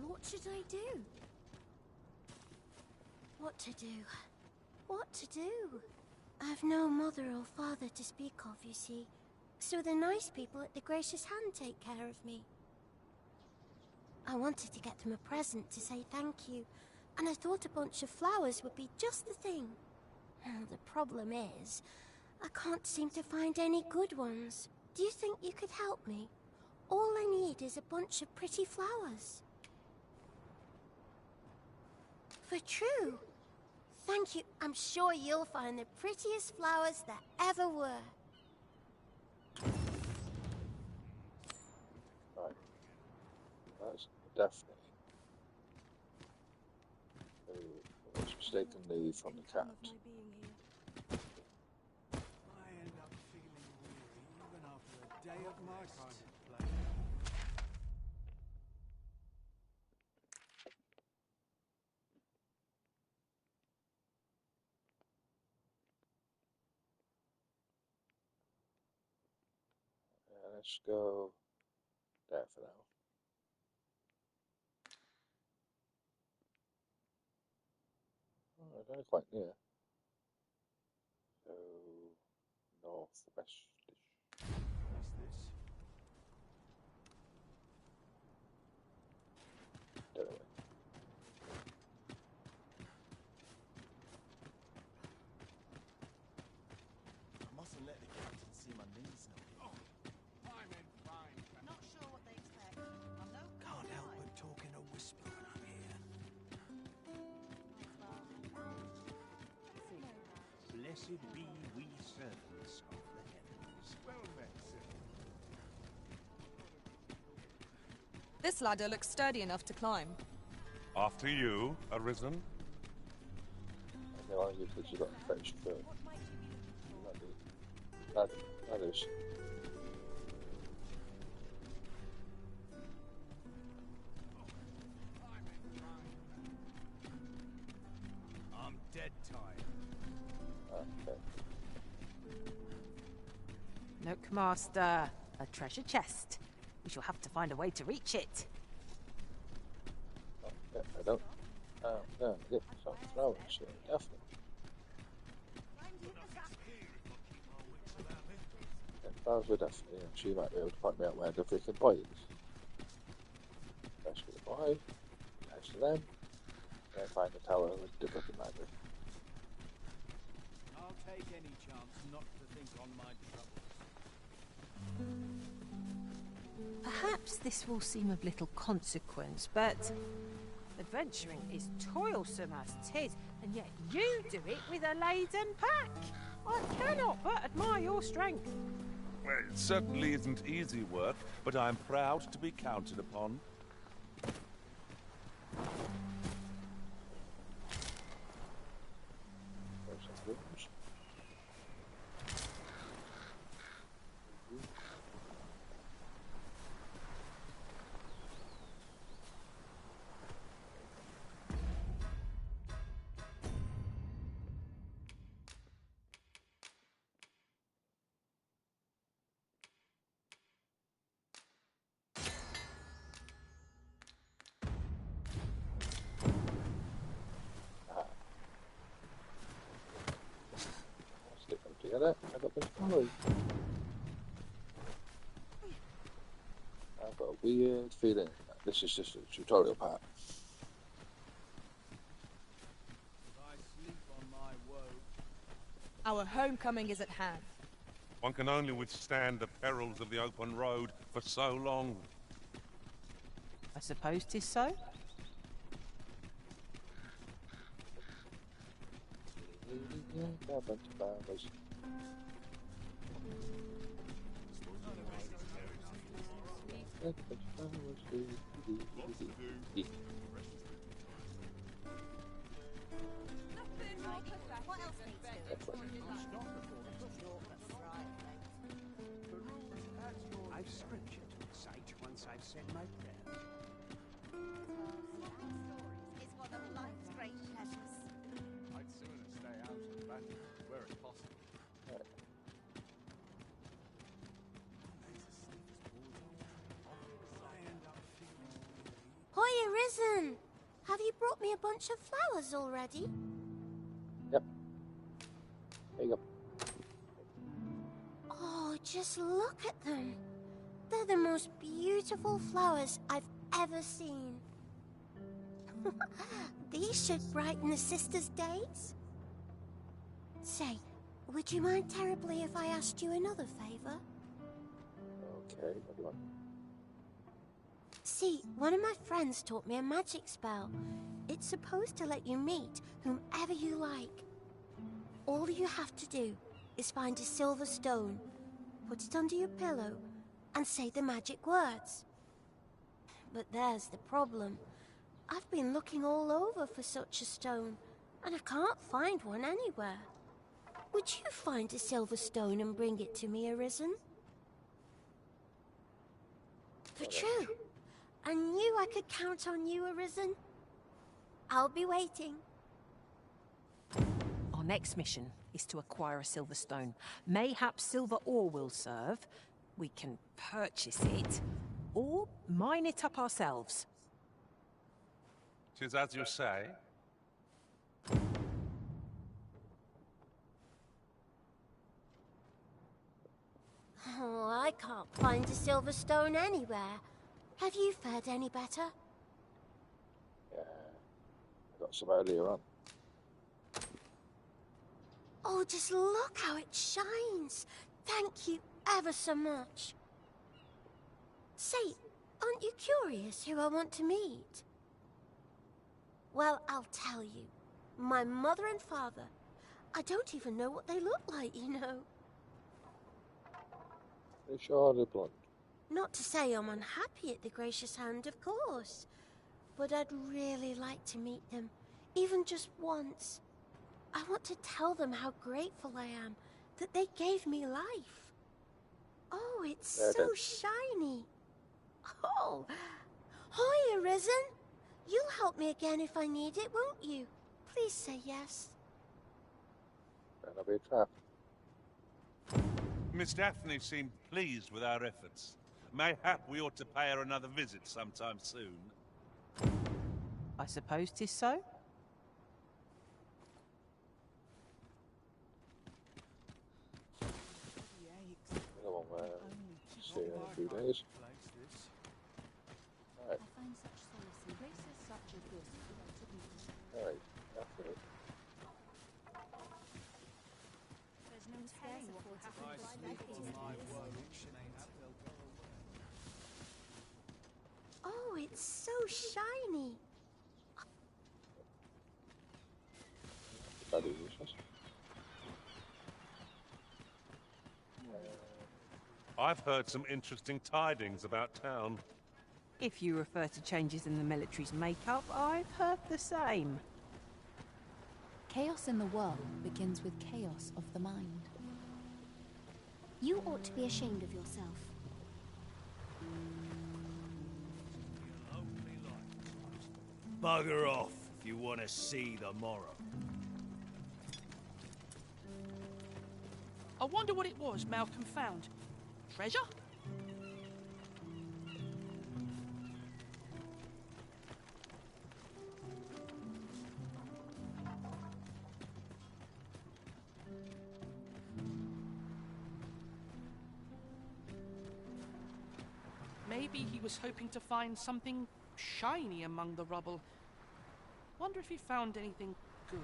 What should I do? What to do? What to do? I've no mother or father to speak of, you see. So the nice people at the Gracious Hand take care of me. I wanted to get them a present to say thank you, and I thought a bunch of flowers would be just the thing. The problem is, I can't seem to find any good ones. Do you think you could help me? All I need is a bunch of pretty flowers. For true. Thank you. I'm sure you'll find the prettiest flowers that ever were. Right. That's definitely. Who was mistakenly from the cat. I end up feeling weary even after a day of my kind of play. Let's go there for now. Oh, they're quite near. So, northwest. What's this? Dead away. I mustn't let the captain see my knees now. I'm in fine. Not sure what they expect. I'm no Can't help but talk in a whisper when I'm here. Blessed be we servants of the heavens. Well met, sir. This ladder looks sturdy enough to climb. After you, Arisen. I know you because you got fetched for ladders. Master. A treasure chest. We shall have to find a way to reach it. Oh, yeah, I don't. No, get some flowers here, definitely. Yeah, flowers were definitely, and she might be able to point me out where the freaking boy is. Rescue the boy, next to them, and find the tower with the freaking library. I'll take any chance not to think on my troubles. Perhaps this will seem of little consequence, but adventuring is toilsome as 'tis, and yet you do it with a laden pack. I cannot but admire your strength. Well, it certainly isn't easy work, but I'm proud to be counted upon. There's some rooms. Stick them together. I got this followed. I've got a weird feeling that this is just a tutorial part. I sleep on my woe. Our homecoming is at hand. One can only withstand the perils of the open road for so long. I suppose 'tis so. Got a bunch of flowers. Got a bunch of flowers. What else needs I've scripture to recite once I've said my prayer. is one of life's great pleasures. I'd sooner stay out of battle, where it's possible. Hoy, Arisen! Have you brought me a bunch of flowers already? Yep. There you go. Oh, just look at them. They're the most beautiful flowers I've ever seen. These should brighten the sisters' days. Say, would you mind terribly if I asked you another favor? Okay, what do you want? See, one of my friends taught me a magic spell. It's supposed to let you meet whomever you like. All you have to do is find a silver stone, put it under your pillow, and say the magic words. But there's the problem. I've been looking all over for such a stone, and I can't find one anywhere. Would you find a silver stone and bring it to me, Arisen? For true. I knew I could count on you, Arisen. I'll be waiting. Our next mission is to acquire a silver stone. Mayhap silver ore will serve. We can purchase it, or mine it up ourselves. 'Tis as you say. Oh, I can't find a silver stone anywhere. Have you fared any better? Yeah. I got some earlier on. Oh, just look how it shines. Thank you ever so much. Say, aren't you curious who I want to meet? Well, I'll tell you. My mother and father. I don't even know what they look like, you know. They sure are blonde. Not to say I'm unhappy at the gracious hand, of course. But I'd really like to meet them, even just once. I want to tell them how grateful I am that they gave me life. Oh, it's so shiny. Oh, hi, Arisen. You'll help me again if I need it, won't you? Please say yes. That'll be a trap. Miss Daphne seemed pleased with our efforts. Mayhap we ought to pay her another visit sometime soon. I suppose 'tis so. Come on, see you in a few days. Right. I find such solace in places such as this. Right, that's it. There's no telling what will happen. Oh, it's so shiny. That is useless. I've heard some interesting tidings about town. If you refer to changes in the military's makeup, I've heard the same. Chaos in the world begins with chaos of the mind. You ought to be ashamed of yourself. Bugger off if you want to see the morrow. I wonder what it was Malcolm found. Treasure? Maybe he was hoping to find something shiny among the rubble. Wonder if he found anything good.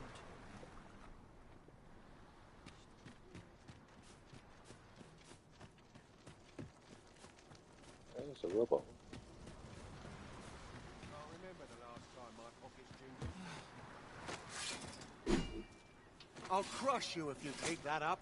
There's a rubble. I remember the last time my pockets jingled. I'll crush you if you keep that up.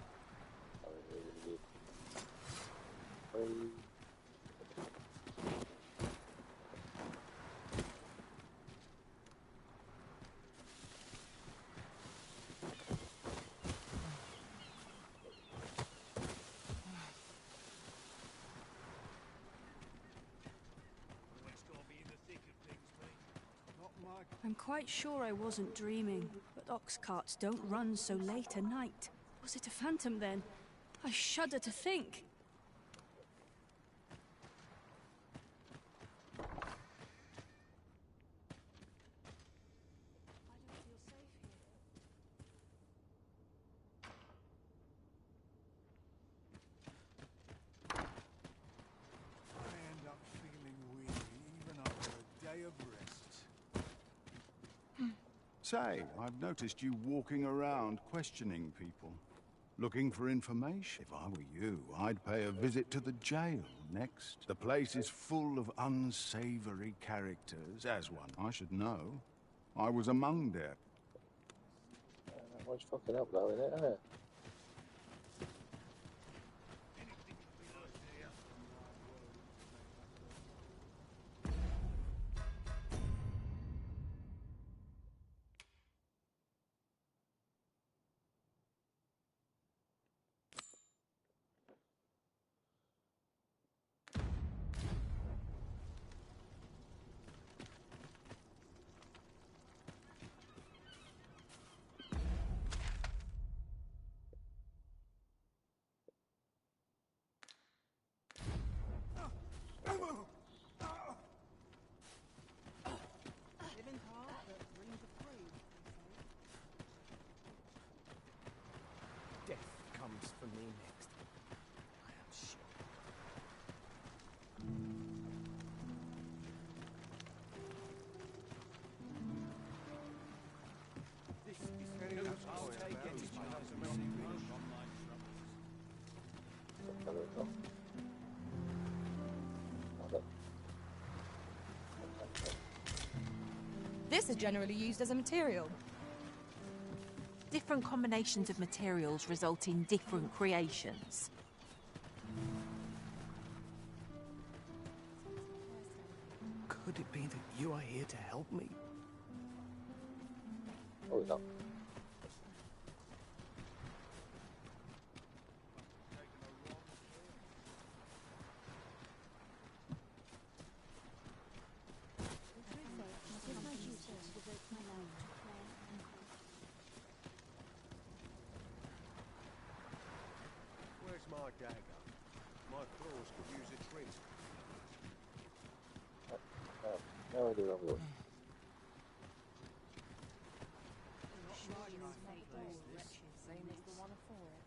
I'm quite sure I wasn't dreaming, but ox carts don't run so late at night. Was it a phantom then? I shudder to think. I end up feeling weary even after a day of rest. Say, I've noticed you walking around questioning people, looking for information. If I were you, I'd pay a visit to the jail next. The place is full of unsavory characters, as one I should know. I was among their... That one's fucking up though, isn't it? Isn't it? Death comes for me next. I am sure. This is no I'll take any chance of receiving online troubles. This is generally used as a material. Different combinations of materials result in different creations. Could it be that you are here to help me? Oh, no. Where's my dagger? could use a treat. No idea where I'm going. Same as the one before it.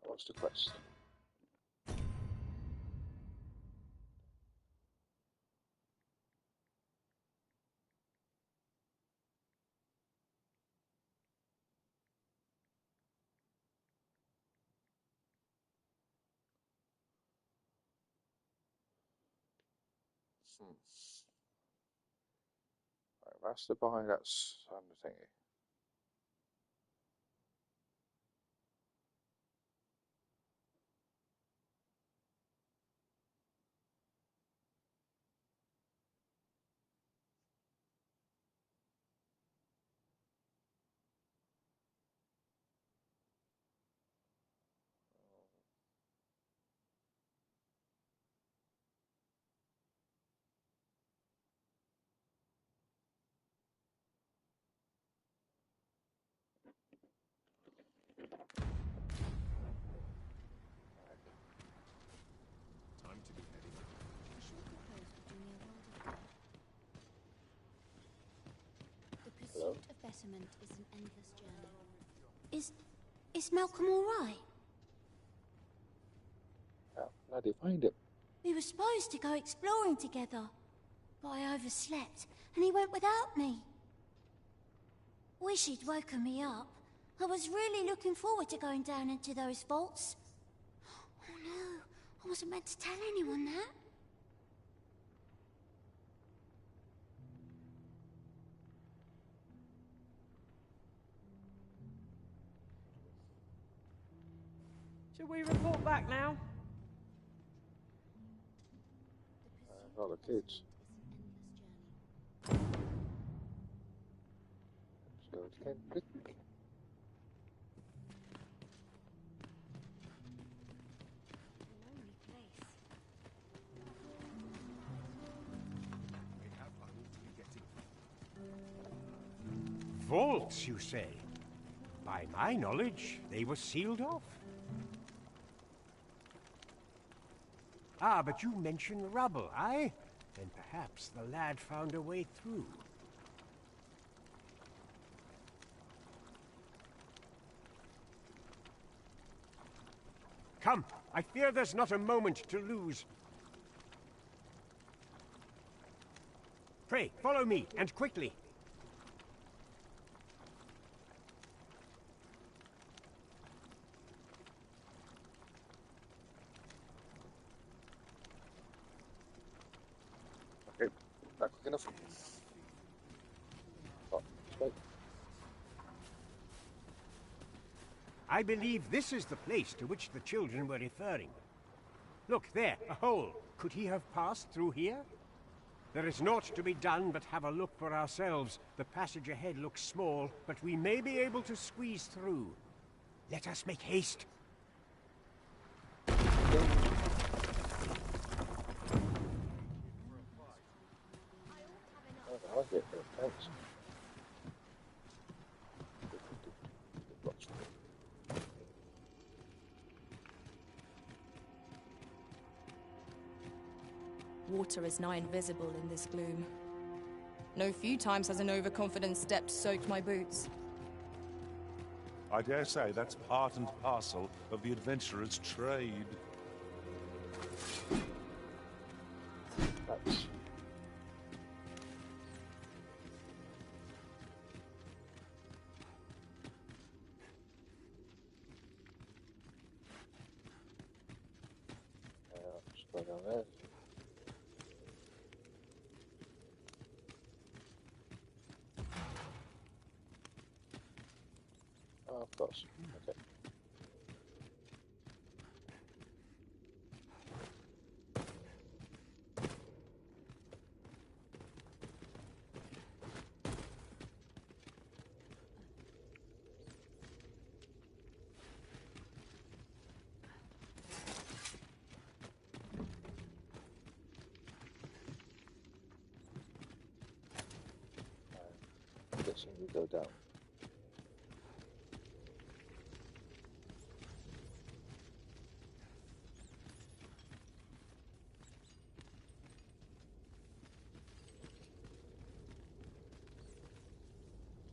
What's the quest? Right, that's the buy, that's on the thingy. Time to be heading out. I should propose we do me a world of good. The pursuit of betterment is an endless journey. Is Malcolm all right? How did I find him? We were supposed to go exploring together, but I overslept and he went without me. Wish he'd woken me up. I was really looking forward to going down into those vaults. Oh no, I wasn't meant to tell anyone that. Should we report back now? Not the kids. Let's go to Kendrick. Vaults, you say? By my knowledge, they were sealed off. Ah, but you mentioned rubble, aye? Then perhaps the lad found a way through. Come, I fear there's not a moment to lose. Pray, follow me, and quickly. Okay, not quick enough. Oh, wait. I believe this is the place to which the children were referring. Look, there, a hole. Could he have passed through here? There is naught to be done but have a look for ourselves. The passage ahead looks small, but we may be able to squeeze through. Let us make haste. I like it, thanks. Water is nigh invisible in this gloom. No few times has an overconfident step soaked my boots. I dare say that's part and parcel of the adventurer's trade. That's... just go down there. Oh, of course. Okay. guessing we go down.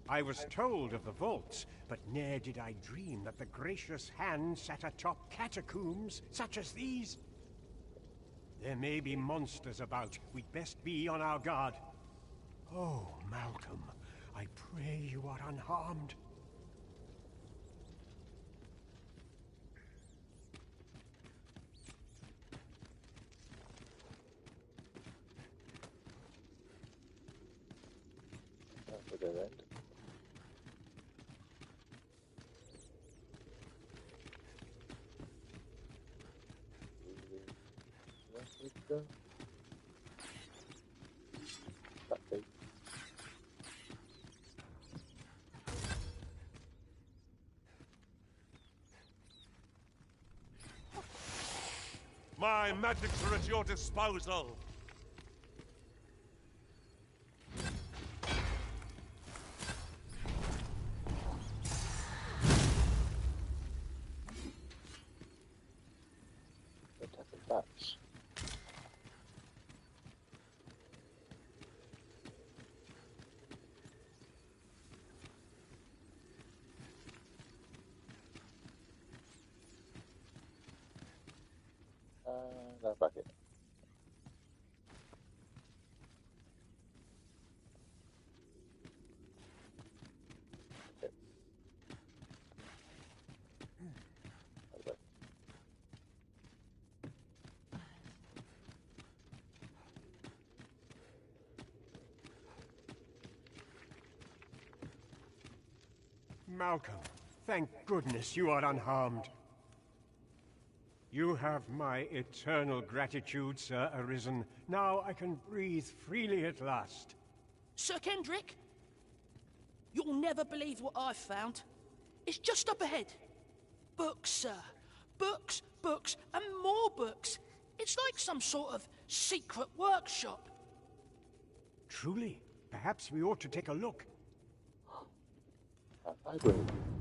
I was told of the vaults, but ne'er did I dream that the gracious hand sat atop catacombs such as these. There may be monsters about. We'd best be on our guard. Oh, Malcolm, I pray you are unharmed. That's a dead end. Go. That big. My magics are at your disposal. Attacking bats. Now back in. Okay. Okay. Malcolm, thank goodness you are unharmed. You have my eternal gratitude, Sir Arisen. Now I can breathe freely at last. Sir Kendrick, you'll never believe what I've found. It's just up ahead. Books, sir. Books, books, and more books. It's like some sort of secret workshop. Truly, perhaps we ought to take a look.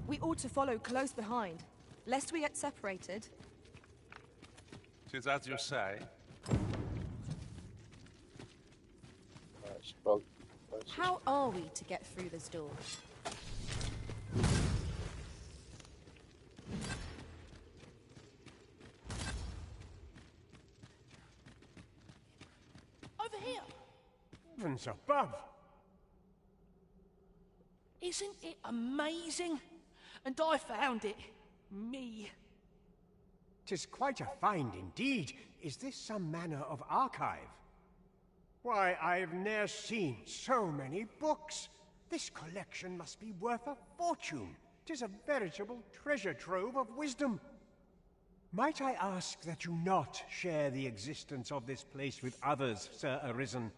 We ought to follow close behind, lest we get separated. 'Tis as you say. How are we to get through this door? Over here. Heavens above! Isn't it amazing? And I found it. Me. 'Tis quite a find indeed. Is this some manner of archive? Why, I've ne'er seen so many books. This collection must be worth a fortune. 'Tis a veritable treasure trove of wisdom. Might I ask that you not share the existence of this place with others, Sir Arisen?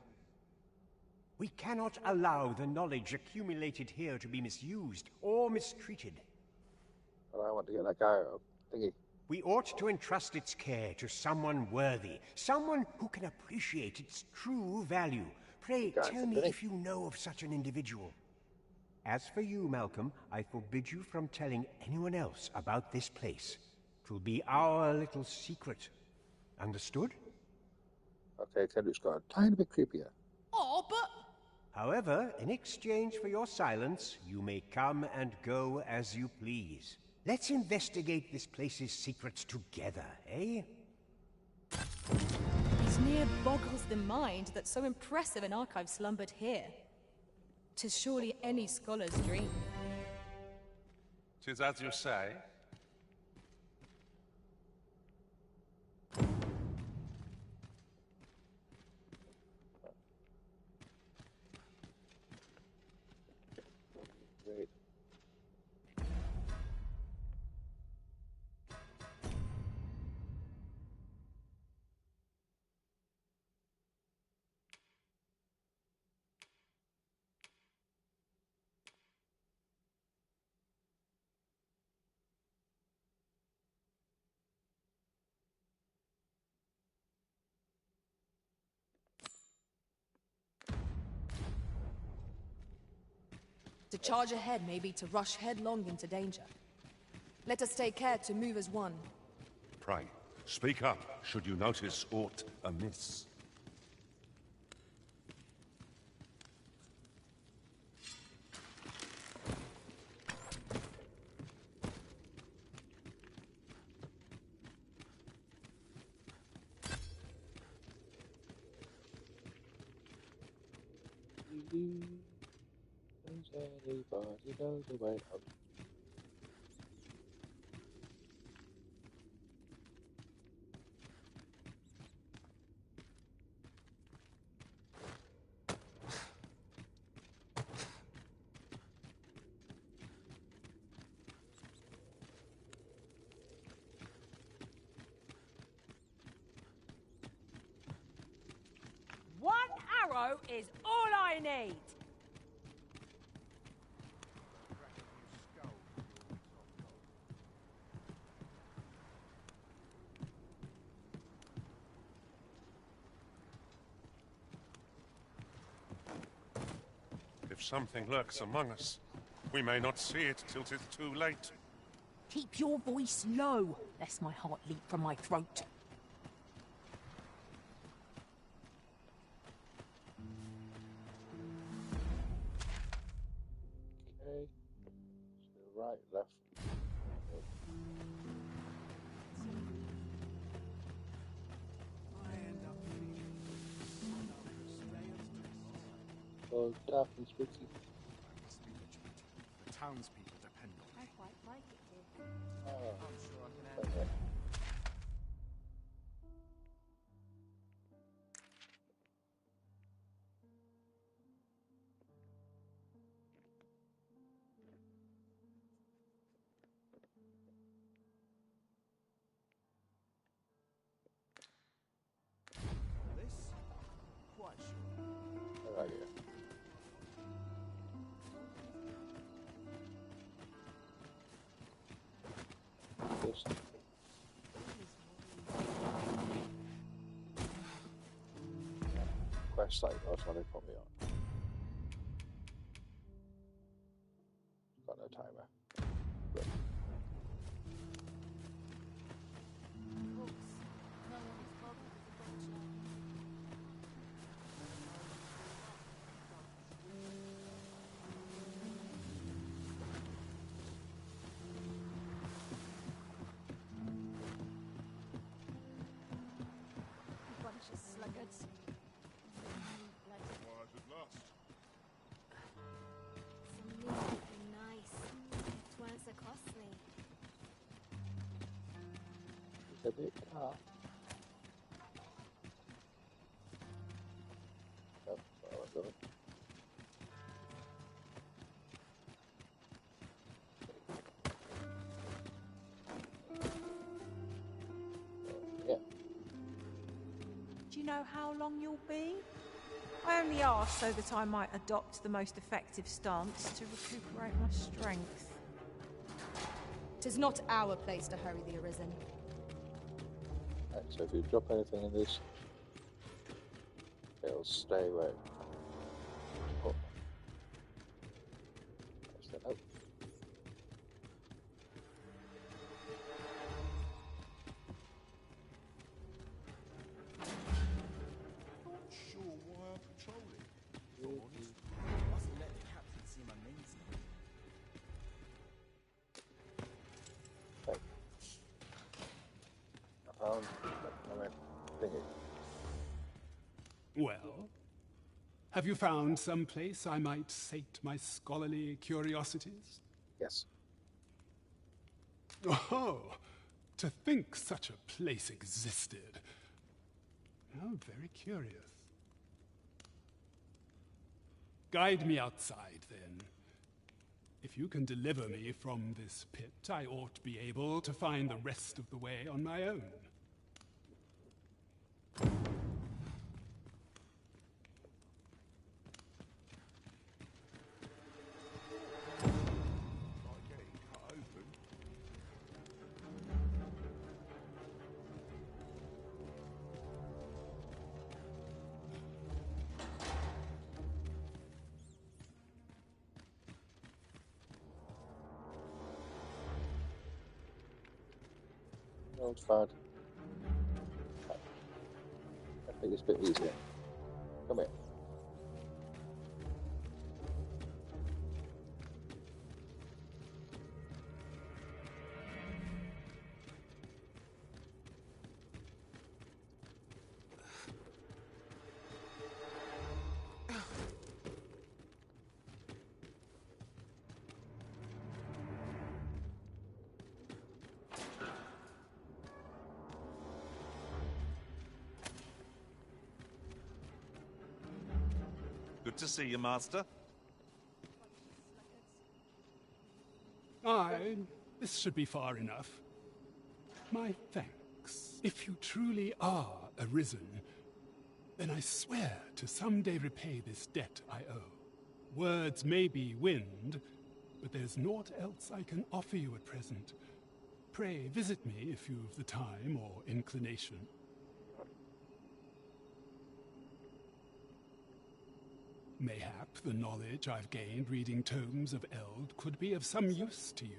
We cannot allow the knowledge accumulated here to be misused or mistreated. But I want to get that guy thingy. We ought to entrust its care to someone worthy, someone who can appreciate its true value. Pray, tell me if you know of such an individual. As for you, Malcolm, I forbid you from telling anyone else about this place. 'Twill be our little secret. Understood? Okay, Kendrick's got a tiny bit creepier. Oh, but... However, in exchange for your silence, you may come and go as you please. Let's investigate this place's secrets together, eh? It near boggles the mind that so impressive an archive slumbered here. 'Tis surely any scholar's dream. 'Tis as you say. Great. To charge ahead may be to rush headlong into danger. Let us take care to move as one. Pray, speak up should you notice aught amiss. Does anybody know the way out? One arrow is all I need. If something lurks among us, we may not see it till 'tis too late. Keep your voice low, lest my heart leap from my throat. Okay. So right, left. Oh, dark and spooky. The townspeople depend on I me. quite like it here. Oh, I'm sure I can handle okay. this. Quite sure. Right here. This. Quest site, that's what they put me on. Got no timer. Good. Books. No one is bothered with the butcher. You bunch of sluggards. Quiet at last. Some new would be nice. If it weren't so costly. It's a bit dark. Oh, well, I got it. Yeah. Do you know how long you'll be? I only asked so that I might adopt the most effective stance to recuperate my strength. 'Tis not our place to hurry the Arisen. Right, so if you drop anything in this, it'll stay where. Oh. That's the note. Not sure why I'm patrolling. If I'm honest. Mustn't let the captain see my men's name. Okay. I found my thingy. Well, have you found some place I might sate my scholarly curiosities? Yes. Oh, to think such a place existed. Oh, very curious. Guide me outside, then. If you can deliver me from this pit, I ought to be able to find the rest of the way on my own. Like getting cut open. Not bad. Let's make this a bit easier. Come here. Good to see you, Master. Aye, this should be far enough. My thanks. If you truly are arisen, then I swear to someday repay this debt I owe. Words may be wind, but there's naught else I can offer you at present. Pray visit me if you've the time or inclination. Mayhap the knowledge I've gained reading tomes of Eld could be of some use to you.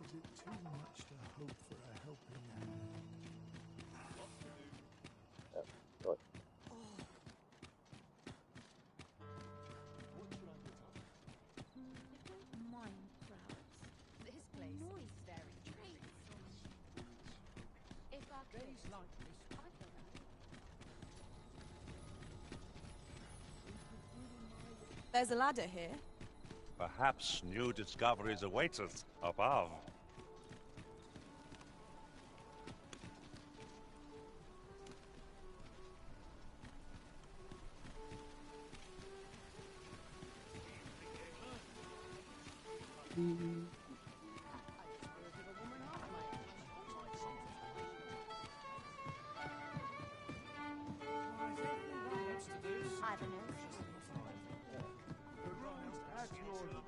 Is it too much to hope for a helping hand? Right. Mine crowds. This place is very treats. If I could, like this, I feel that. There's a ladder here. Perhaps new discoveries await us above.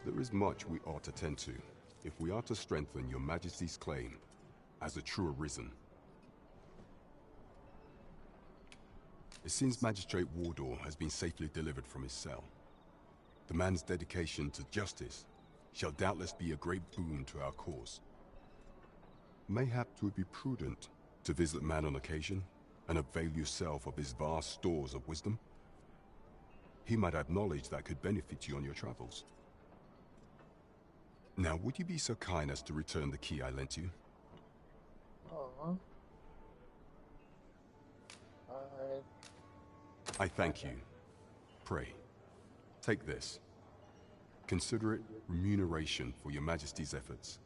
There is much we ought to tend to, if we are to strengthen your Majesty's claim as a true arisen. It seems Magistrate Wardor has been safely delivered from his cell. The man's dedication to justice shall doubtless be a great boon to our cause. Mayhap it would be prudent to visit the man on occasion and avail yourself of his vast stores of wisdom. He might have knowledge that could benefit you on your travels. Now, would you be so kind as to return the key I lent you? Aww. I thank you. Pray, take this. Consider it remuneration for your Majesty's efforts.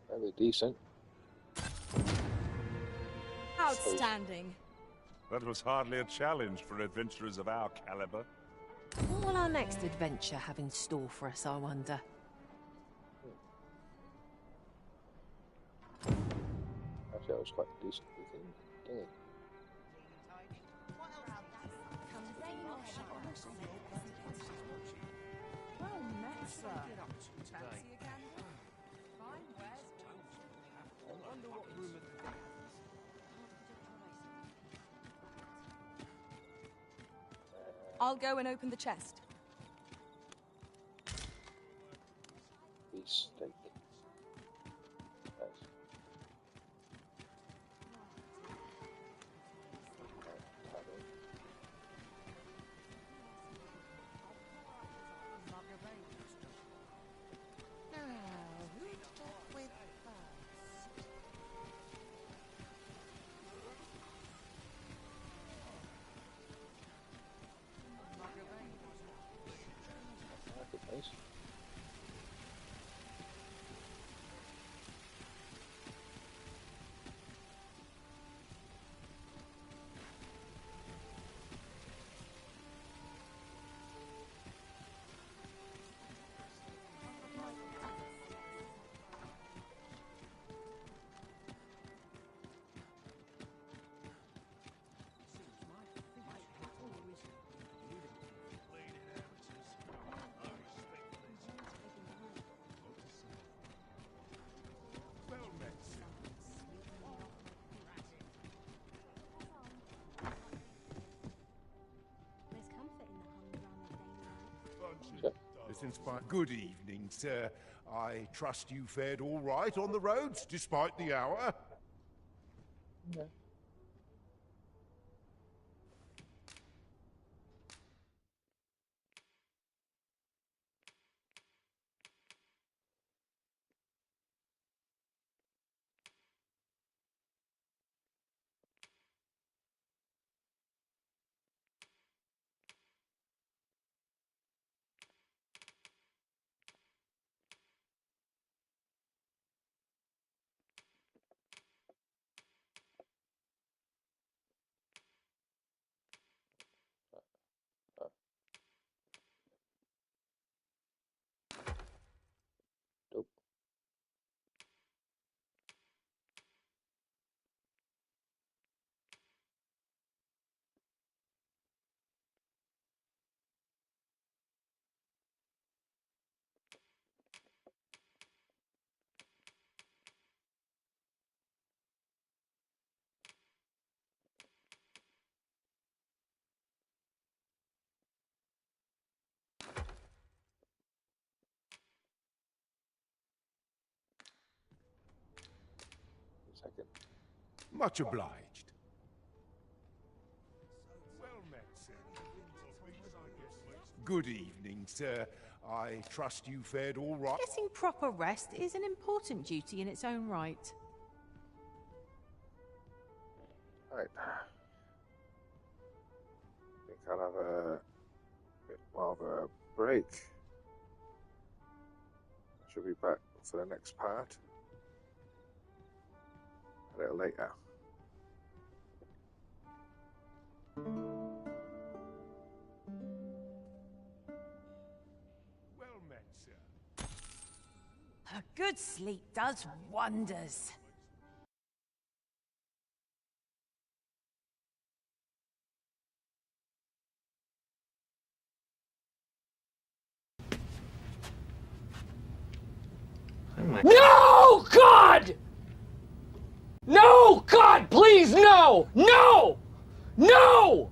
Very decent. Outstanding. That was hardly a challenge for adventurers of our caliber. What will our next adventure have in store for us, I wonder? Actually, that was quite decent looking, didn't it? Well met, sir. Fancy a candle? Fine, where's I wonder what rumor the I'll go and open the chest. Beefsteak. Nice. Nice. This inspires. Good evening, sir. I trust you fared all right on the roads, despite the hour. Yeah. Nope. Second. Much obliged. Well met, sir. Good evening, sir. I trust you fared all right. Getting proper rest is an important duty in its own right. Right. I think I'll have a bit more of a break. I should be back for the next part a little later. Well met, sir. A good sleep does wonders. No, God! No, God, please, no! No! No!